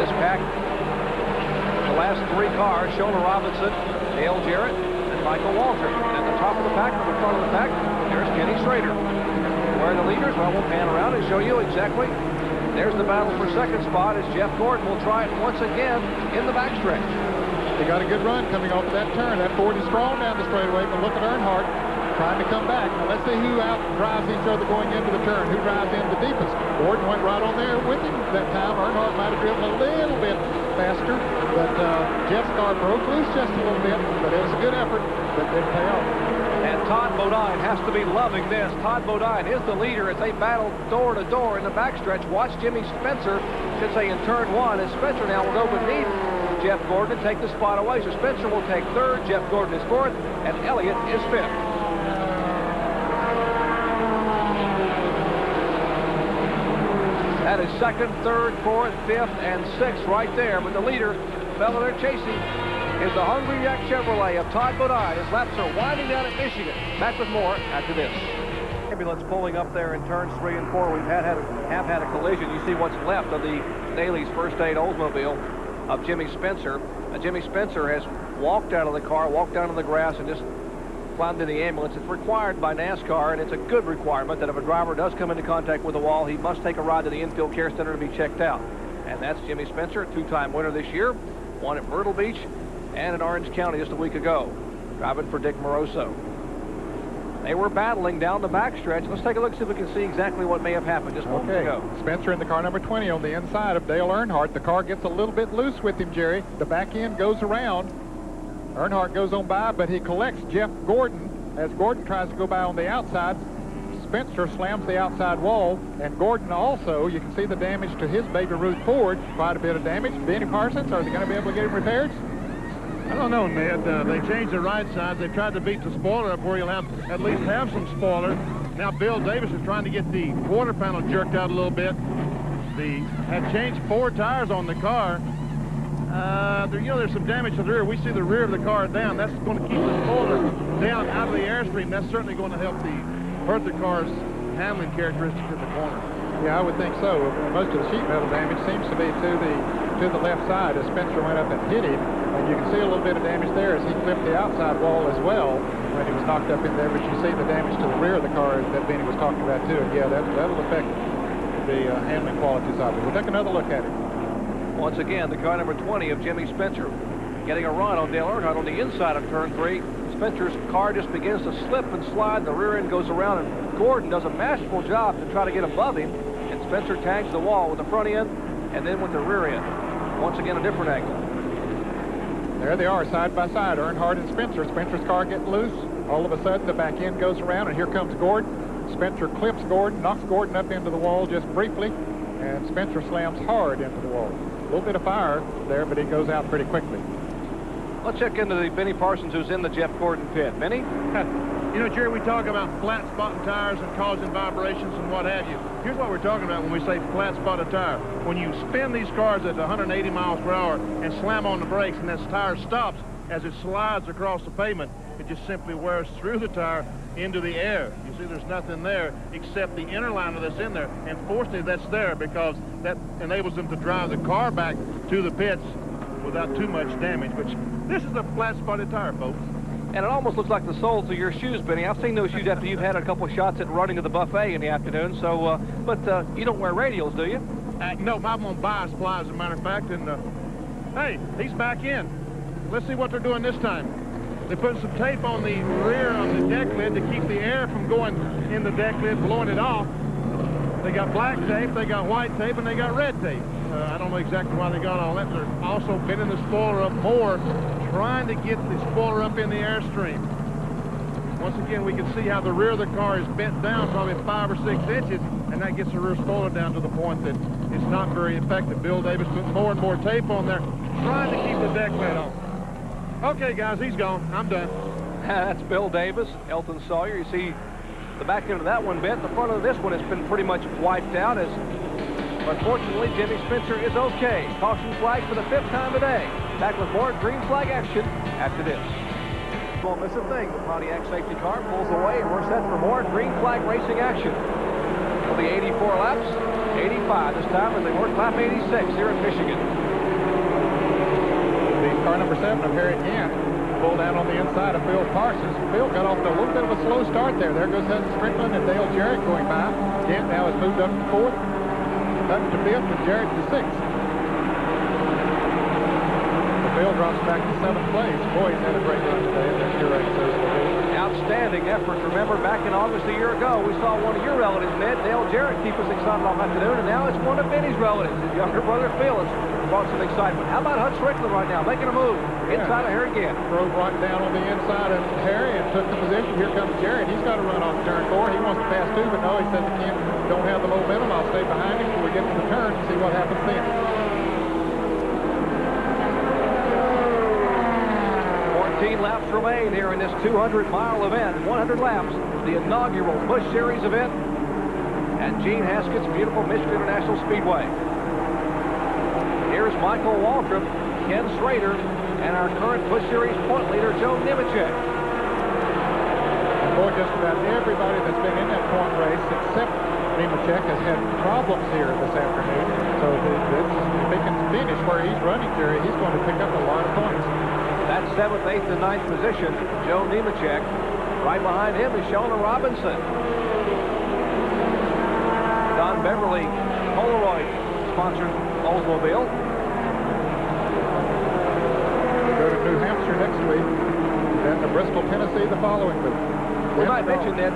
This pack, the last 3 cars, Shona Robinson, Dale Jarrett, and Michael Waltrip. And at the top of the pack, on the front of the pack, there's Kenny Schrader. Where are the leaders? Well, we'll pan around and show you exactly. There's the battle for second spot as Jeff Gordon will try it once again in the backstretch. He got a good run coming off of that turn. That Ford is strong down the straightaway, but look at Earnhardt trying to come back. Now let's see who out drives each other going into the turn. Who drives in the deepest? Gordon went right on there with him that time. Earnhardt might have driven a little bit faster, but Jeff's car broke loose just a little bit, but it was a good effort that didn't pay off. And Todd Bodine has to be loving this. Todd Bodine is the leader as they battle door to door in the backstretch. Watch Jimmy Spencer, should say in turn one, as Spencer now will go beneath Jeff Gordon and take the spot away. So Spencer will take third, Jeff Gordon is fourth, and Elliott is fifth. That is second, third, fourth, fifth, and sixth right there. But the leader, the fellow they're chasing, is the Hungry Jack Chevrolet of Todd Bodine as laps are winding down at Michigan. Back with more after this. Ambulance pulling up there in turns 3 and 4. We've have had a collision. You see what's left of the Daly's First Aid Oldsmobile of Jimmy Spencer. Jimmy Spencer has walked out of the car, walked down to the grass, and just climbed in the ambulance. It's required by NASCAR, and it's a good requirement that if a driver does come into contact with a wall, he must take a ride to the infield care center to be checked out. And that's Jimmy Spencer, two-time winner this year, won at Myrtle Beach and in Orange County just a week ago, driving for Dick Moroso. They were battling down the backstretch. Let's take a look, see if we can see exactly what may have happened just moments ago. Spencer in the car number 20 on the inside of Dale Earnhardt. The car gets a little bit loose with him, Jerry. The back end goes around. Earnhardt goes on by, but he collects Jeff Gordon as Gordon tries to go by on the outside. Spencer slams the outside wall, and Gordon also, you can see the damage to his Baby Ruth Ford. Quite a bit of damage. Benny Parsons, are they going to be able to get him repaired? I don't know, Ned. They changed the right side. They tried to beat the spoiler up where you'll at least have some spoiler. Now Bill Davis is trying to get the quarter panel jerked out a little bit. Had changed 4 tires on the car. There's some damage to the rear. We see the rear of the car down. That's going to keep the spoiler down out of the airstream. That's certainly going to hurt the car's handling characteristics in the corner. Yeah, I would think so. Most of the sheet metal damage seems to be to the left side as Spencer went up and hit him. And you can see a little bit of damage there as he clipped the outside wall as well when he was knocked up in there. But you see the damage to the rear of the car that Benny was talking about too. And yeah, that'll affect the handling qualities of it. We'll take another look at it. Once again, the car number 20 of Jimmy Spencer getting a run on Dale Earnhardt on the inside of turn 3. Spencer's car just begins to slip and slide. The rear end goes around, and Gordon does a masterful job to try to get above him. And Spencer tags the wall with the front end and then with the rear end. Once again, a different angle. There they are, side by side, Earnhardt and Spencer. Spencer's car getting loose. All of a sudden, the back end goes around, and here comes Gordon. Spencer clips Gordon, knocks Gordon up into the wall just briefly, and Spencer slams hard into the wall. A little bit of fire there, but it goes out pretty quickly. Let's check into the Benny Parsons, who's in the Jeff Gordon pit. Benny? You know, Jerry, we talk about flat spotting tires and causing vibrations and what have you. Here's what we're talking about when we say flat spotted tire. When you spin these cars at 180 miles per hour and slam on the brakes and this tire stops as it slides across the pavement, it just simply wears through the tire into the air. You see there's nothing there except the inner liner that's in there. And fortunately that's there because that enables them to drive the car back to the pits without too much damage. But this is a flat spotted tire, folks. And it almost looks like the soles of your shoes, Benny. I've seen those shoes after you've had a couple of shots at running to the buffet in the afternoon. So, but you don't wear radials, do you? No, I'm on bias ply, as a matter of fact. And hey, he's back in. Let's see what they're doing this time. They put some tape on the rear of the deck lid to keep the air from going in the deck lid, blowing it off. They got black tape, they got white tape, and they got red tape. I don't know exactly why they got all that. They're also bending the spoiler up more, trying to get the spoiler up in the airstream. Once again, we can see how the rear of the car is bent down probably 5 or 6 inches, and that gets the rear spoiler down to the point that it's not very effective. Bill Davis put more and more tape on there, trying to keep the deck lid on. Okay, guys, he's gone. I'm done. That's Bill Davis, Elton Sawyer. You see the back end of that one bent. The front of this one has been pretty much wiped out. Unfortunately, Jimmy Spencer is okay. Caution flag for the 5th time today. Back with more green flag action after this. Won't miss a thing. The Pontiac safety car pulls away, and we're set for more green flag racing action. It'll be 84 laps, 85 this time as they work lap 86 here in Michigan. Car number 7 of Harry Gant pulled down on the inside of Bill Parsons. Bill got off to a little bit of a slow start there. There goes Hudson Strickland and Dale Jarrett going by. Gant now has moved up to 4th, up to 5th, and Jarrett to 6th. Oldsmobile drops back to 7th place. Boy, he's had a great run today in this year Oldsmobile. Outstanding effort. Remember, back in August a year ago, we saw one of your relatives, Ned, Dale Jarrett, keep us excited all afternoon, and now it's one of Benny's relatives, his younger brother, Phil, has brought some excitement. How about Hut Strickland right now, making a move inside of Harry again? Drove right down on the inside of Harry and took the position. Here comes Jarrett. He's got to run off turn 4. He wants to pass 2, but no, he says he can't. Don't have the momentum. I'll stay behind him until we get to the turn and see what happens then. 14 laps remain here in this 200-mile event. 100 laps, the inaugural Busch Series event at Gene Hasket's beautiful Michigan International Speedway. Here's Michael Waltrip, Ken Schrader, and our current Busch Series point leader, Joe Nemechek. And boy, just about everybody that's been in that point race, except Nemechek, has had problems here this afternoon. So if he can finish where he's running, Jerry, he's going to pick up a lot of points. That's 7th, 8th, and 9th position, Joe Nemechek. Right behind him is Shona Robinson. Don Beverly Polaroid-sponsored Oldsmobile. We go to New Hampshire next week, then to Bristol, Tennessee the following week. We might mention that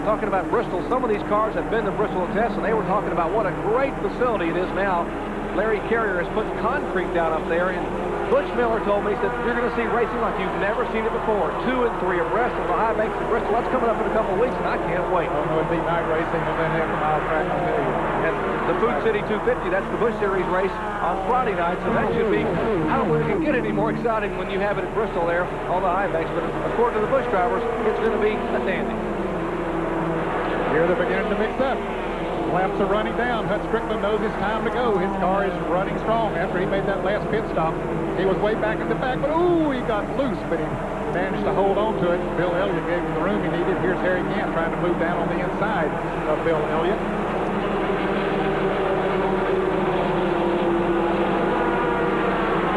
talking about Bristol, some of these cars have been to Bristol to test, and they were talking about what a great facility it is now. Larry Carrier has put concrete down up there, and Butch Miller told me that you're going to see racing like you've never seen it before. 2 and 3 abreast on the high banks of Bristol. That's coming up in a couple of weeks, and I can't wait. Oh, no, it'd be night racing and then half-a-mile track, I'll tell you. And the Food City 250, that's the Busch Series race on Friday night, so that should be, I don't think it can get any more exciting when you have it at Bristol there on the high banks, but according to the Busch drivers, it's going to be a dandy. Here they're beginning to mix up. Laps are running down. Hut Strickland knows it's time to go. His car is running strong after he made that last pit stop. He was way back in the back, but ooh, he got loose, but he managed to hold on to it. Bill Elliott gave him the room he needed. Here's Harry Gant trying to move down on the inside of Bill Elliott.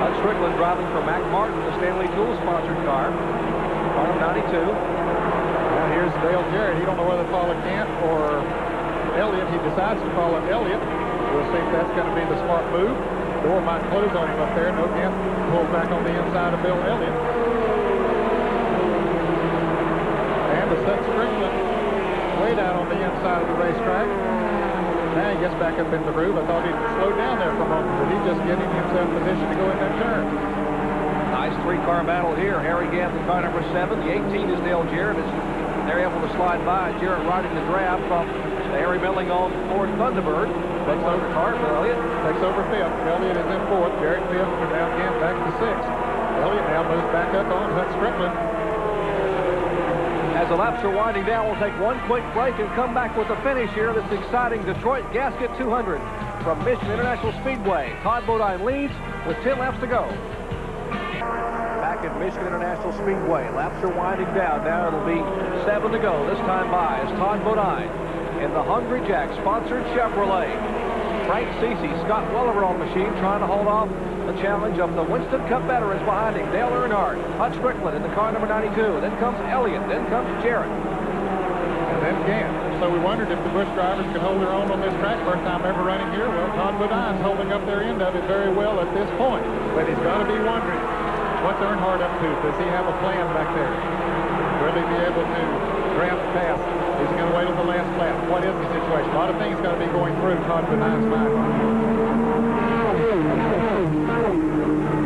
Hut Strickland driving for Mac Martin, the Stanley Tool sponsored car. Car 92. Now here's Dale Jarrett. He don't know whether to follow Gant or Elliott. He decides to follow Elliott. We'll see if that's going to be the smart move. Door might close on him up there. No, Gant pulls back on the inside of Bill Elliott. And the Hut Strickland way down on the inside of the racetrack. Now he gets back up in the groove. I thought he'd slow down there for a moment, but he's just getting himself positioned to go in that turn. Nice 3-car battle here. Harry Gant in car number 7. The 18 is Dale Jarrett. They're able to slide by. Jarrett riding the draft from the Harry Mellingon Ford Thunderbird. Takes over car for Elliott. Takes over 5th. Elliott is in 4th. Jarrett 5th. And now Gant back to 6th. Elliott now moves back up on Hut Strickland. As the laps are winding down, we'll take one quick break and come back with the finish here. This exciting Detroit Gasket 200 from Michigan International Speedway. Todd Bodine leads with 10 laps to go. Back at Michigan International Speedway, laps are winding down. Now it'll be 7 to go. This time by is Todd Bodine in the Hungry Jack sponsored Chevrolet. Frank Cece, Scott Welliver on machine, trying to hold off the challenge of the Winston Cup veterans behind him. Dale Earnhardt, Hut Strickland in the car number 92. Then comes Elliott. Then comes Jarrett. And then Gant. So we wondered if the Busch drivers could hold their own on this track. First time ever running here. Well, Todd Bodine's holding up their end of it very well at this point. But he's got to be wondering, what's Earnhardt up to? Does he have a plan back there? Will he be able to draft past? Is he going to wait till the last lap? What is the situation? A lot of things got to be going through Todd Bodine's mind.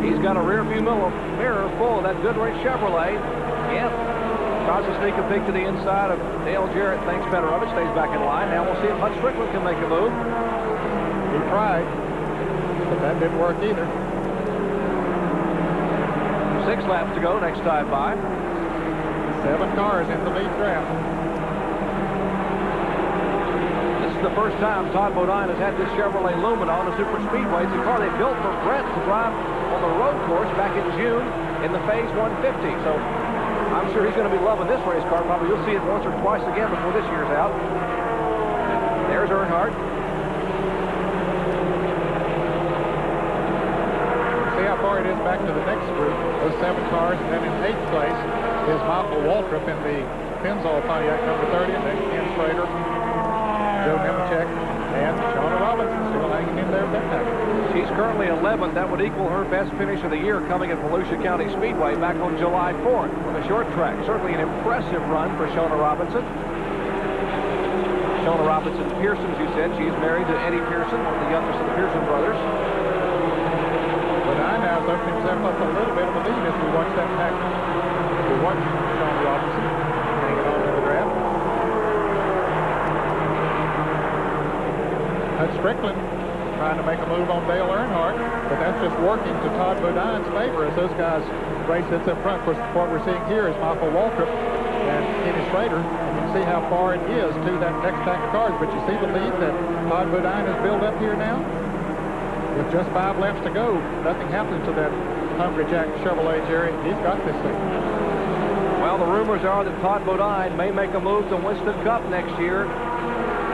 He's got a rear-view mirror full of that Goodrich Chevrolet. Yep. Tries to sneak a peek to the inside of Dale Jarrett. Thinks better of it. Stays back in line. Now we'll see if Hut Strickland can make a move. He tried, but that didn't work either. 6 laps to go next time by. 7 cars in the lead draft. This is the first time Todd Bodine has had this Chevrolet Lumina on a super speedway. It's a car they built for Brett to drive on the road course back in June in the Phase 150. So I'm sure he's going to be loving this race car. Probably you'll see it once or twice again before this year's out. There's Earnhardt. See how far it is back to the next group, those 7 cars, and then in 8th place is Michael Waltrip in the Pennzoil Pontiac number 30, and then Ken Schrader, Joe Nemechek, and Shona Robinson still hanging in there at that time. She's currently 11th. That would equal her best finish of the year coming at Volusia County Speedway back on July 4th on the short track. Certainly an impressive run for Shona Robinson. Shona Robinson Pearson, as you said, she's married to Eddie Pearson, one of the youngest of the Pearson brothers. But I now has opened himself up a little bit of a lead as we watch that pack. We watch Shona Robinson hanging on to the draft. Hud Strickland trying to make a move on Dale Earnhardt, but that's just working to Todd Bodine's favor as those guys race that's up front. Of course, what we're seeing here is Michael Waltrip and Kenny Schrader. You can see how far it is to that next pack of cars, but you see the lead that Todd Bodine has built up here now? With just 5 laps to go, nothing happens to that Hungry Jack Chevrolet, Jerry. He's got this thing. Well, the rumors are that Todd Bodine may make a move to Winston Cup next year.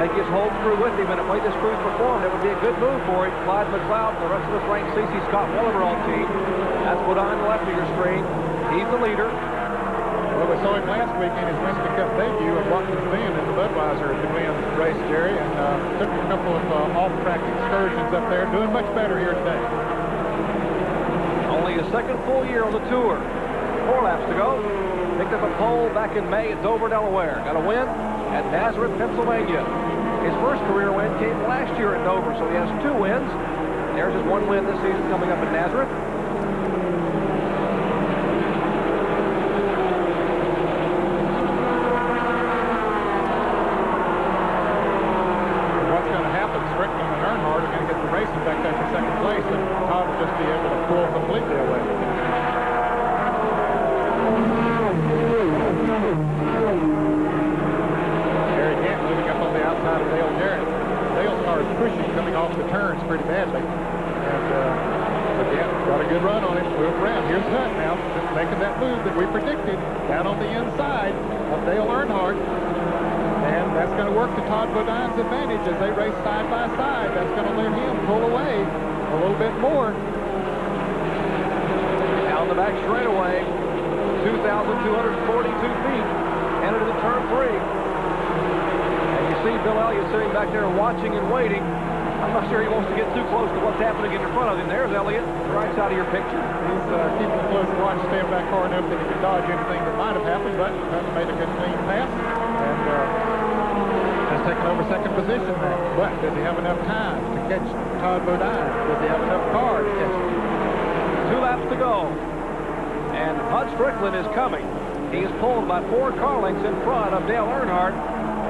Take his whole crew with him, and if way this crew's performed, it would be a good move for him. Clyde McLeod and the rest of the Frank Cece, Scott Welliver on team. That's Bodine on the left of your screen. He's the leader. Well, we saw him last week in his Winston Cup debut at Watkins Bend in the Budweiser to win the race, Jerry, and took a couple of off-track excursions up there, doing much better here today. Only his second full year on the tour. 4 laps to go. Picked up a pole back in May at Dover, Delaware. Got a win at Nazareth, Pennsylvania. His first career win came last year at Dover, so he has 2 wins. There's his 1 win this season coming up at Nazareth. What's going to happen? Strickland and Earnhardt are going to get the racing back up to second place, and Todd will just be able to pull completely away. Of Dale Jarrett. Dale's car is pushing, coming off the turns pretty badly. And again, got a good run on it. Move around. Here's Hunt now, just making that move that we predicted down on the inside of Dale Earnhardt. And that's going to work to Todd Bodine's advantage as they race side by side. That's going to let him pull away a little bit more. Down the back straightaway, 2,242 feet. Headed to the turn 3. See Bill Elliott sitting back there watching and waiting. I'm not sure he wants to get too close to what's happening in front of him. There's Elliott, right side of your picture. He's keeping a close watch, staying back far enough that he can dodge anything that might have happened, but hasn't made a good clean pass. And has taken over second position now. But does he have enough time to catch Todd Bodine? Does he have enough car to catch him? 2 laps to go. And Hud Strickland is coming. He is pulled by 4 car lengths in front of Dale Earnhardt.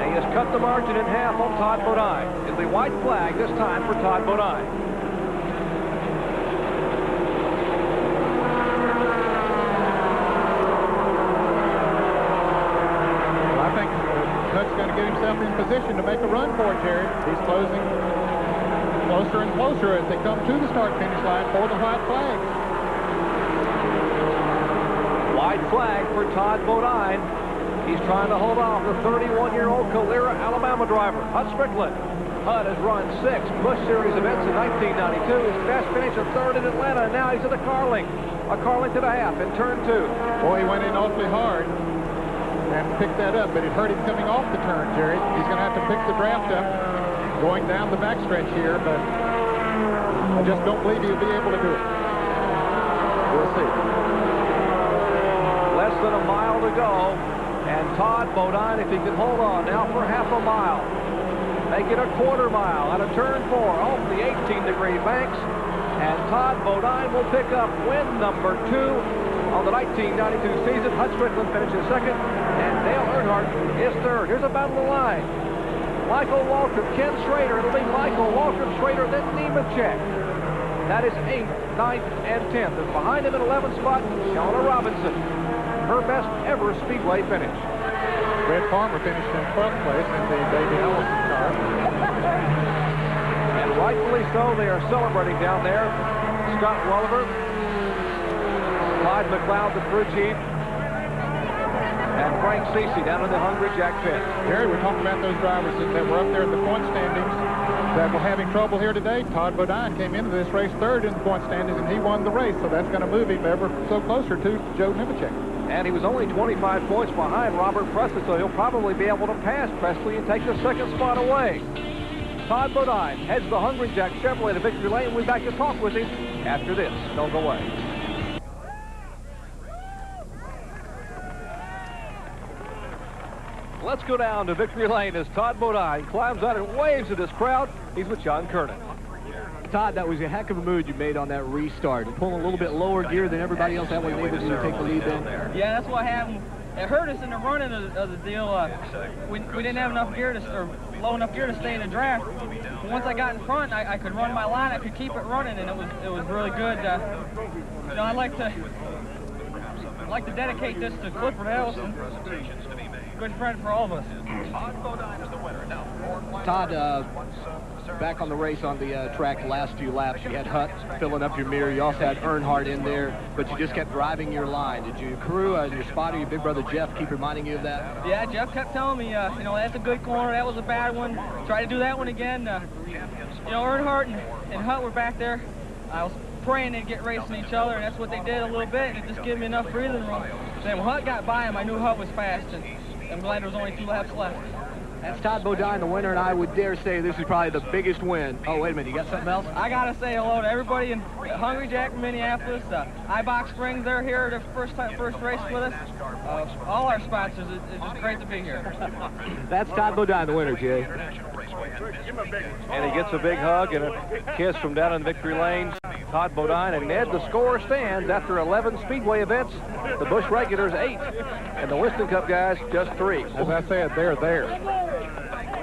And he has cut the margin in half on Todd Bodine. It'll be white flag this time for Todd Bodine. Well, I think Hud's going to get himself in position to make a run for it, Jerry. He's closing closer and closer as they come to the start-finish line for the white flag. White flag for Todd Bodine. He's trying to hold off the 31-year-old Calera, Alabama driver, Hud Strickland. Hud has run 6 Busch Series events in 1992. His best finish of 3rd in Atlanta, and now he's at a car length and a half in turn 2. Boy, he went in awfully hard and picked that up, but it hurt him coming off the turn, Jerry. He's going to have to pick the draft up going down the backstretch here, but I just don't believe he'll be able to do it. We'll see. Less than a mile to go. And Todd Bodine, if he can hold on now for half a mile, make it a quarter mile out of turn 4 off the 18-degree banks. And Todd Bodine will pick up win number 2 on the 1992 season. Hud Strickland finishes 2nd, and Dale Earnhardt is 3rd. Here's a battle of the line. Michael Waltrip, Ken Schrader. It'll be Michael Waltrip, Schrader, then Nemechek. That is 8th, 9th, and 10th. And behind him in 11th spot, Shona Robinson. Her best ever Speedway finish. Red Farmer finished in 12th place in the Davey Allison car. And rightfully so, they are celebrating down there. Scott Welliver, Clyde McLeod, the crew chief, and Frank Cece down in the Hungry Jack pit. Gary, we're talking about those drivers that were up there in the point standings that were having trouble here today. Todd Bodine came into this race 3rd in the point standings, and he won the race, so that's going to move him ever so closer to Joe Nemechek. And he was only 25 points behind Robert Presley, so he'll probably be able to pass Presley and take the 2nd spot away. Todd Bodine heads the Hungry Jack Chevrolet to victory lane. We'll be back to talk with him after this. Don't go away. Let's go down to victory lane as Todd Bodine climbs out and waves at this crowd. He's with John Kernan. Todd, that was a heck of a move you made on that restart. Pulling a little bit lower gear than everybody else. That way able to take the lead then. Yeah, that's what happened. It hurt us in the running of the deal. We didn't have enough gear or low enough gear to stay in the draft. But once I got in front, I could run my line. I could keep it running, and it was really good. You know, I'd like to dedicate this to Clifford Ellison. Good friend for all of us. Todd, back on the race on the track the last few laps, you had Hutt filling up your mirror. You also had Earnhardt in there, but you just kept driving your line. Did your crew, your spotter, your big brother Jeff, keep reminding you of that? Yeah, Jeff kept telling me, you know, that's a good corner. That was a bad one. Try to do that one again. You know, Earnhardt and Hutt were back there. I was praying they'd get racing each other, and that's what they did a little bit, and it just gave me enough breathing room. Then when Hutt got by him, I knew Hutt was fast, and I'm glad there was only 2 laps left. That's Todd Bodine, the winner, and I would dare say this is probably the biggest win. Oh, wait a minute, you got something else? I got to say hello to everybody in Hungry Jack from Minneapolis. iBox Springs, they're here, their first race with us. All our sponsors, it's just great to be here. That's Todd Bodine, the winner, Jay. And he gets a big hug and a kiss from down in victory lane. Todd Bodine and Ned, the score stands after 11 Speedway events. The Busch regulars 8, and the Winston Cup guys just 3. As I said, they're there.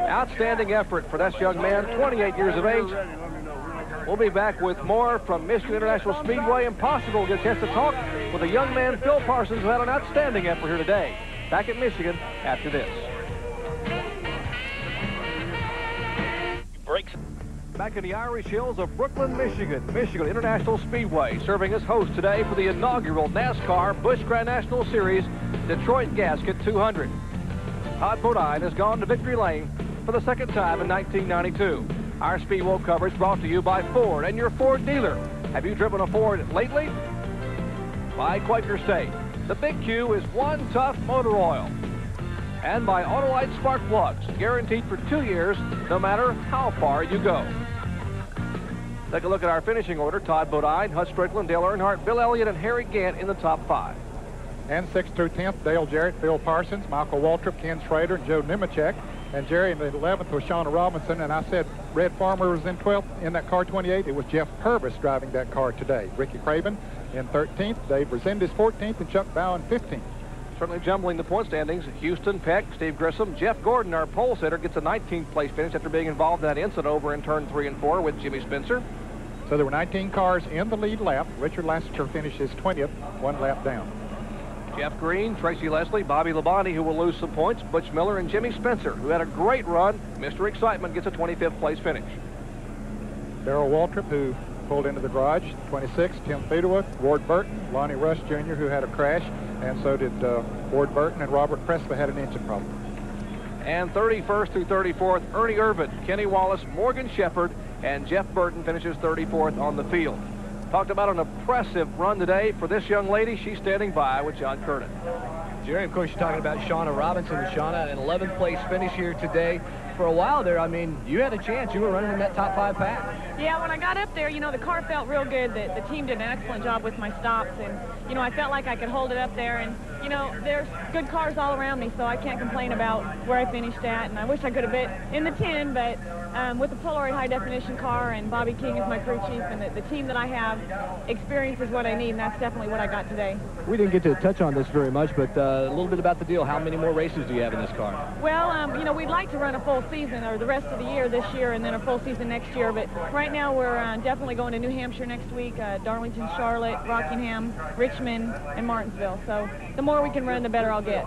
Outstanding effort for this young man, 28 years of age. We'll be back with more from Michigan International Speedway. Impossible to get a chance to talk with a young man, Phil Parsons, who had an outstanding effort here today. Back at Michigan after this. Breaks. Back in the Irish Hills of Brooklyn, Michigan, Michigan International Speedway serving as host today for the inaugural NASCAR Busch Grand National Series Detroit Gasket 200. Todd Bodine has gone to victory lane for the second time in 1992. Our Speedway coverage brought to you by Ford and your Ford dealer. Have you driven a Ford lately? By Quaker State. The Big Q is One Tough Motor Oil. And by Autolite Spark Plugs, guaranteed for 2 years, no matter how far you go. Take a look at our finishing order. Todd Bodine, Hutt Strickland, Dale Earnhardt, Bill Elliott, and Harry Gant in the top 5. And 6th through 10th, Dale Jarrett, Phil Parsons, Michael Waltrip, Ken Schrader, and Joe Nemechek. And Jerry in the 11th was Shauna Robinson. And I said Red Farmer was in 12th in that car 28. It was Jeff Purvis driving that car today. Ricky Craven in 13th, Dave Resendez 14th, and Chuck Bowen 15th. Certainly jumbling the point standings. Houston, Peck, Steve Grissom, Jeff Gordon, our pole sitter, gets a 19th place finish after being involved in that incident over in turn 3 and 4 with Jimmy Spencer. So there were 19 cars in the lead lap. Richard Lassiter finishes 20th, 1 lap down. Jeff Green, Tracy Leslie, Bobby Labonte, who will lose some points, Butch Miller, and Jimmy Spencer, who had a great run. Mr. Excitement gets a 25th place finish. Darrell Waltrip, who pulled into the garage, 26th. Tim Fedewa, Ward Burton, Lonnie Rush Jr., who had a crash, and so did Ward Burton, and Robert Prespa had an engine problem. And 31st through 34th, Ernie Irvin, Kenny Wallace, Morgan Shepherd, and Jeff Burton finishes 34th on the field. Talked about an impressive run today for this young lady. She's standing by with John Kernan. Jerry, of course, you're talking about Shauna Robinson. Shauna, an 11th place finish here today. For a while there, I mean, you had a chance. You were running in that top 5 pack. Yeah, when I got up there, you know, the car felt real good. The team did an excellent job with my stops, and, you know, I felt like I could hold it up there. And, you know, there's good cars all around me, so I can't complain about where I finished at. And I wish I could have been in the 10, but with the Polaroid high-definition car and Bobby King as my crew chief and the team that I have, experience is what I need, and that's definitely what I got today. We didn't get to touch on this very much, but a little bit about the deal. How many more races do you have in this car? Well, you know, we'd like to run a full season, or the rest of the year this year, and then a full season next year. But right now we're definitely going to New Hampshire next week, Darlington, Charlotte, Rockingham, Richmond, and Martinsville. So the more we can run, the better I'll get.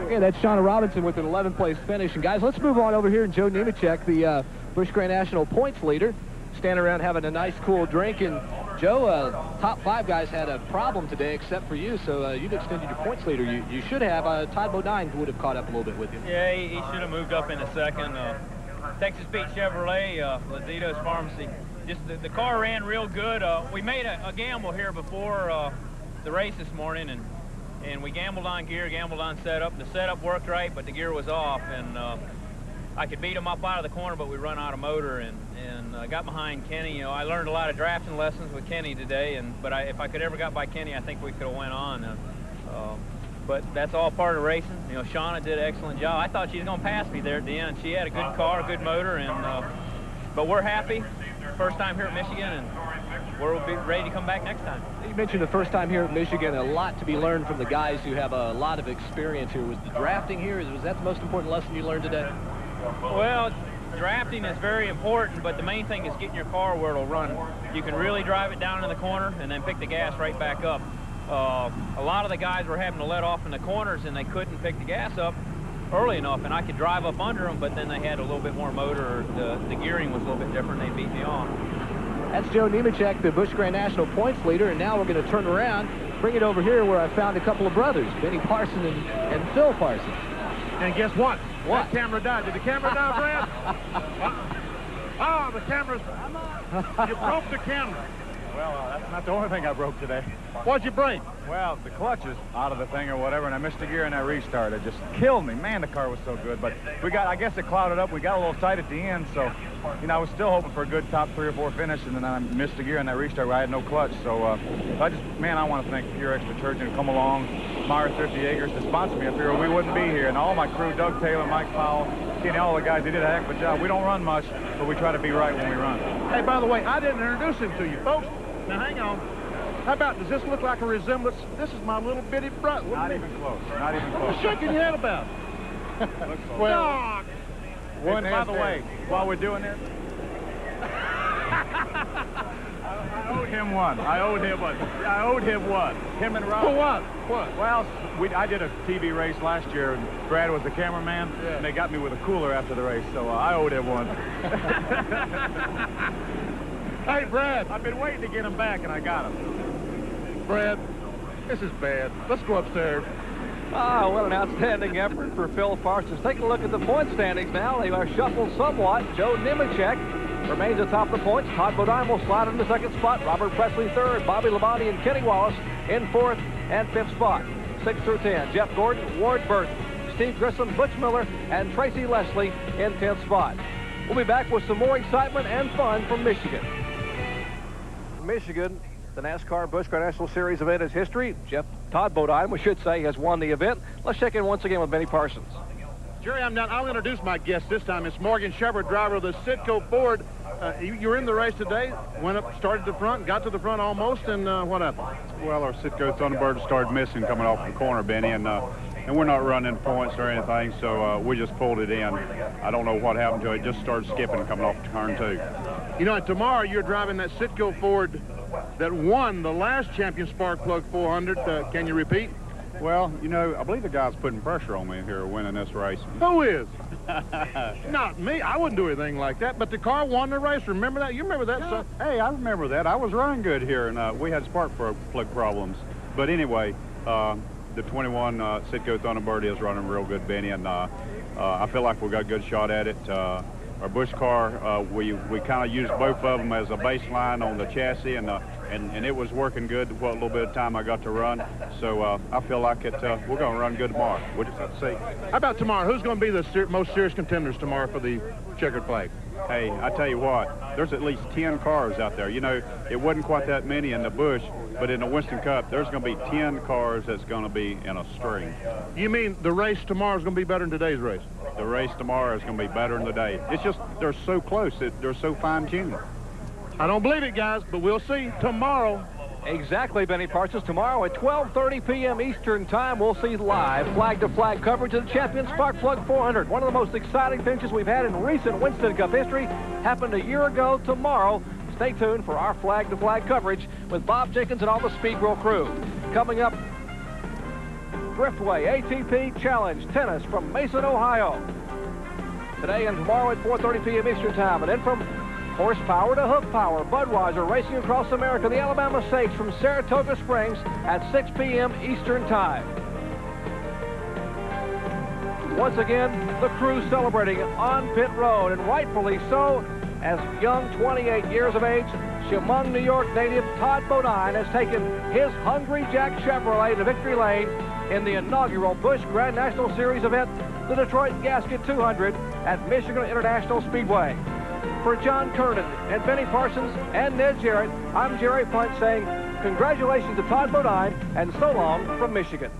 Yeah, that's Shauna Robinson with an 11th place finish. And guys, let's move on over here. And Joe Nemechek, the Busch Grand National points leader, standing around having a nice cool drink. And Joe, top 5 guys had a problem today except for you, so you've extended your points leader. You should have. Todd Bodine would have caught up a little bit with you. Yeah, he should have moved up in a second. Texas beat Chevrolet, Lazito's Pharmacy. Just the car ran real good. We made a gamble here before the race this morning, and we gambled on gear, gambled on setup. The setup worked right, but the gear was off, and I could beat them up out of the corner, but we run out of motor, and got behind Kenny. You know, I learned a lot of drafting lessons with Kenny today, but if I could ever got by Kenny, I think we could have went on. But that's all part of racing. You know, Shauna did an excellent job. I thought she was going to pass me there at the end. She had a good car, a good motor, but we're happy. First time here at Michigan, and we'll be ready to come back next time. You mentioned the first time here at Michigan, a lot to be learned from the guys who have a lot of experience here. Was the drafting here, was that the most important lesson you learned today? Well, drafting is very important, but the main thing is getting your car where it'll run. You can really drive it down in the corner and then pick the gas right back up. A lot of the guys were having to let off in the corners, and they couldn't pick the gas up early enough, and I could drive up under them, but then they had a little bit more motor, or the gearing was a little bit different. They beat me off. That's Joe Nemechek, the Busch Grand National points leader, and now we're going to turn around, bring it over here where I found a couple of brothers, Benny Parson and Phil Parson. And guess what? What? That camera died. Did the camera die, Brad? Oh, the camera's... You broke the camera. Well, that's not the only thing I broke today. What'd you break? Well, the clutch is out of the thing or whatever, and I missed a gear in that restart. It just killed me. Man, the car was so good. But I guess it clouded up. We got a little tight at the end, so, you know, I was still hoping for a good top 3 or 4 finish, and then I missed a gear in that restart where I had no clutch. So, I want to thank Pure X Detergent to come along, Meyer 50 Acres to sponsor me up here, or we wouldn't be here. And all my crew, Doug Taylor, Mike Powell, Kenny, all the guys, they did a heck of a job. We don't run much, but we try to be right when we run. Hey, by the way, I didn't introduce him to you, folks. Now, hang on. How about, does this look like a resemblance? This is my little bitty brother. Not even close. Not even close. What are you shaking your head about? Well, by the way, while we're doing this, I owed him one. Him and Rob. For what? What? Well, I did a TV race last year, and Brad was the cameraman, and they got me with a cooler after the race, so I owed him one. Hey, Brad. I've been waiting to get him back, and I got him. Brad, this is bad. Let's go upstairs. Ah, what an outstanding effort for Phil Parsons. Taking a look at the point standings now. They are shuffled somewhat. Joe Nemechek remains atop the points. Todd Bodine will slide into the second spot. Robert Presley third. Bobby Labonte and Kenny Wallace in fourth and fifth spot. 6 through 10. Jeff Gordon, Ward Burton, Steve Grissom, Butch Miller, and Tracy Leslie in 10th spot. We'll be back with some more excitement and fun from Michigan. Michigan, the NASCAR Busch Grand National Series event is history. Todd Bodine, we should say, has won the event. Let's check in once again with Benny Parsons. Jerry, I'm done. I'll introduce my guest this time. It's Morgan Shepard, driver of the Citgo Ford. You were in the race today, went up, started the front, got to the front almost, and what happened? Well, our Citgo Thunderbird started missing coming off the corner, Benny, and we're not running points or anything, so we just pulled it in. I don't know what happened to it. It just started skipping coming off turn 2. You know, tomorrow you're driving that Citgo Ford that won the last Champion Spark Plug 400. Can you repeat? Well, you know, I believe the guy's putting pressure on me here winning this race. Who is? Not me. I wouldn't do anything like that, but the car won the race. Remember that? You remember that, son? Hey, I remember that. I was running good here, and we had spark plug problems. But anyway, the 21 Citgo Thunderbird is running real good, Benny, and I feel like we got a good shot at it. Our Busch car, we kind of used both of them as a baseline on the chassis, and it was working good what little bit of time I got to run. So I feel like we're going to run good tomorrow. We'll just have to see. How about tomorrow? Who's going to be the most serious contenders tomorrow for the checkered flag? Hey, I tell you what, there's at least 10 cars out there. You know, it wasn't quite that many in the Busch, but in the Winston Cup, there's going to be 10 cars that's going to be in a string. You mean the race tomorrow is going to be better than today's race? The race tomorrow is going to be better than today. It's just, they're so close. They're so fine-tuned. I don't believe it, guys, but we'll see tomorrow. Exactly, Benny Parsons. Tomorrow at 12:30 p.m. Eastern Time, we'll see live flag-to-flag coverage of the Champion Spark Plug 400. One of the most exciting finishes we've had in recent Winston Cup history. Happened a year ago tomorrow. Stay tuned for our flag-to-flag coverage with Bob Jenkins and all the Speed Grill crew. Coming up, Driftway ATP Challenge Tennis from Mason, Ohio. Today and tomorrow at 4:30 p.m. Eastern Time. And then from horsepower to hook power, Budweiser racing across America, the Alabama Stakes from Saratoga Springs at 6 p.m. Eastern Time. Once again, the crew celebrating on pit road, and rightfully so. as young 28 years of age, Chemung, New York native Todd Bodine has taken his Hungry Jack Chevrolet to victory lane in the inaugural Busch Grand National Series event, the Detroit Gasket 200 at Michigan International Speedway. For John Kernan and Benny Parsons and Ned Jarrett, I'm Jerry Punt saying congratulations to Todd Bodine and so long from Michigan.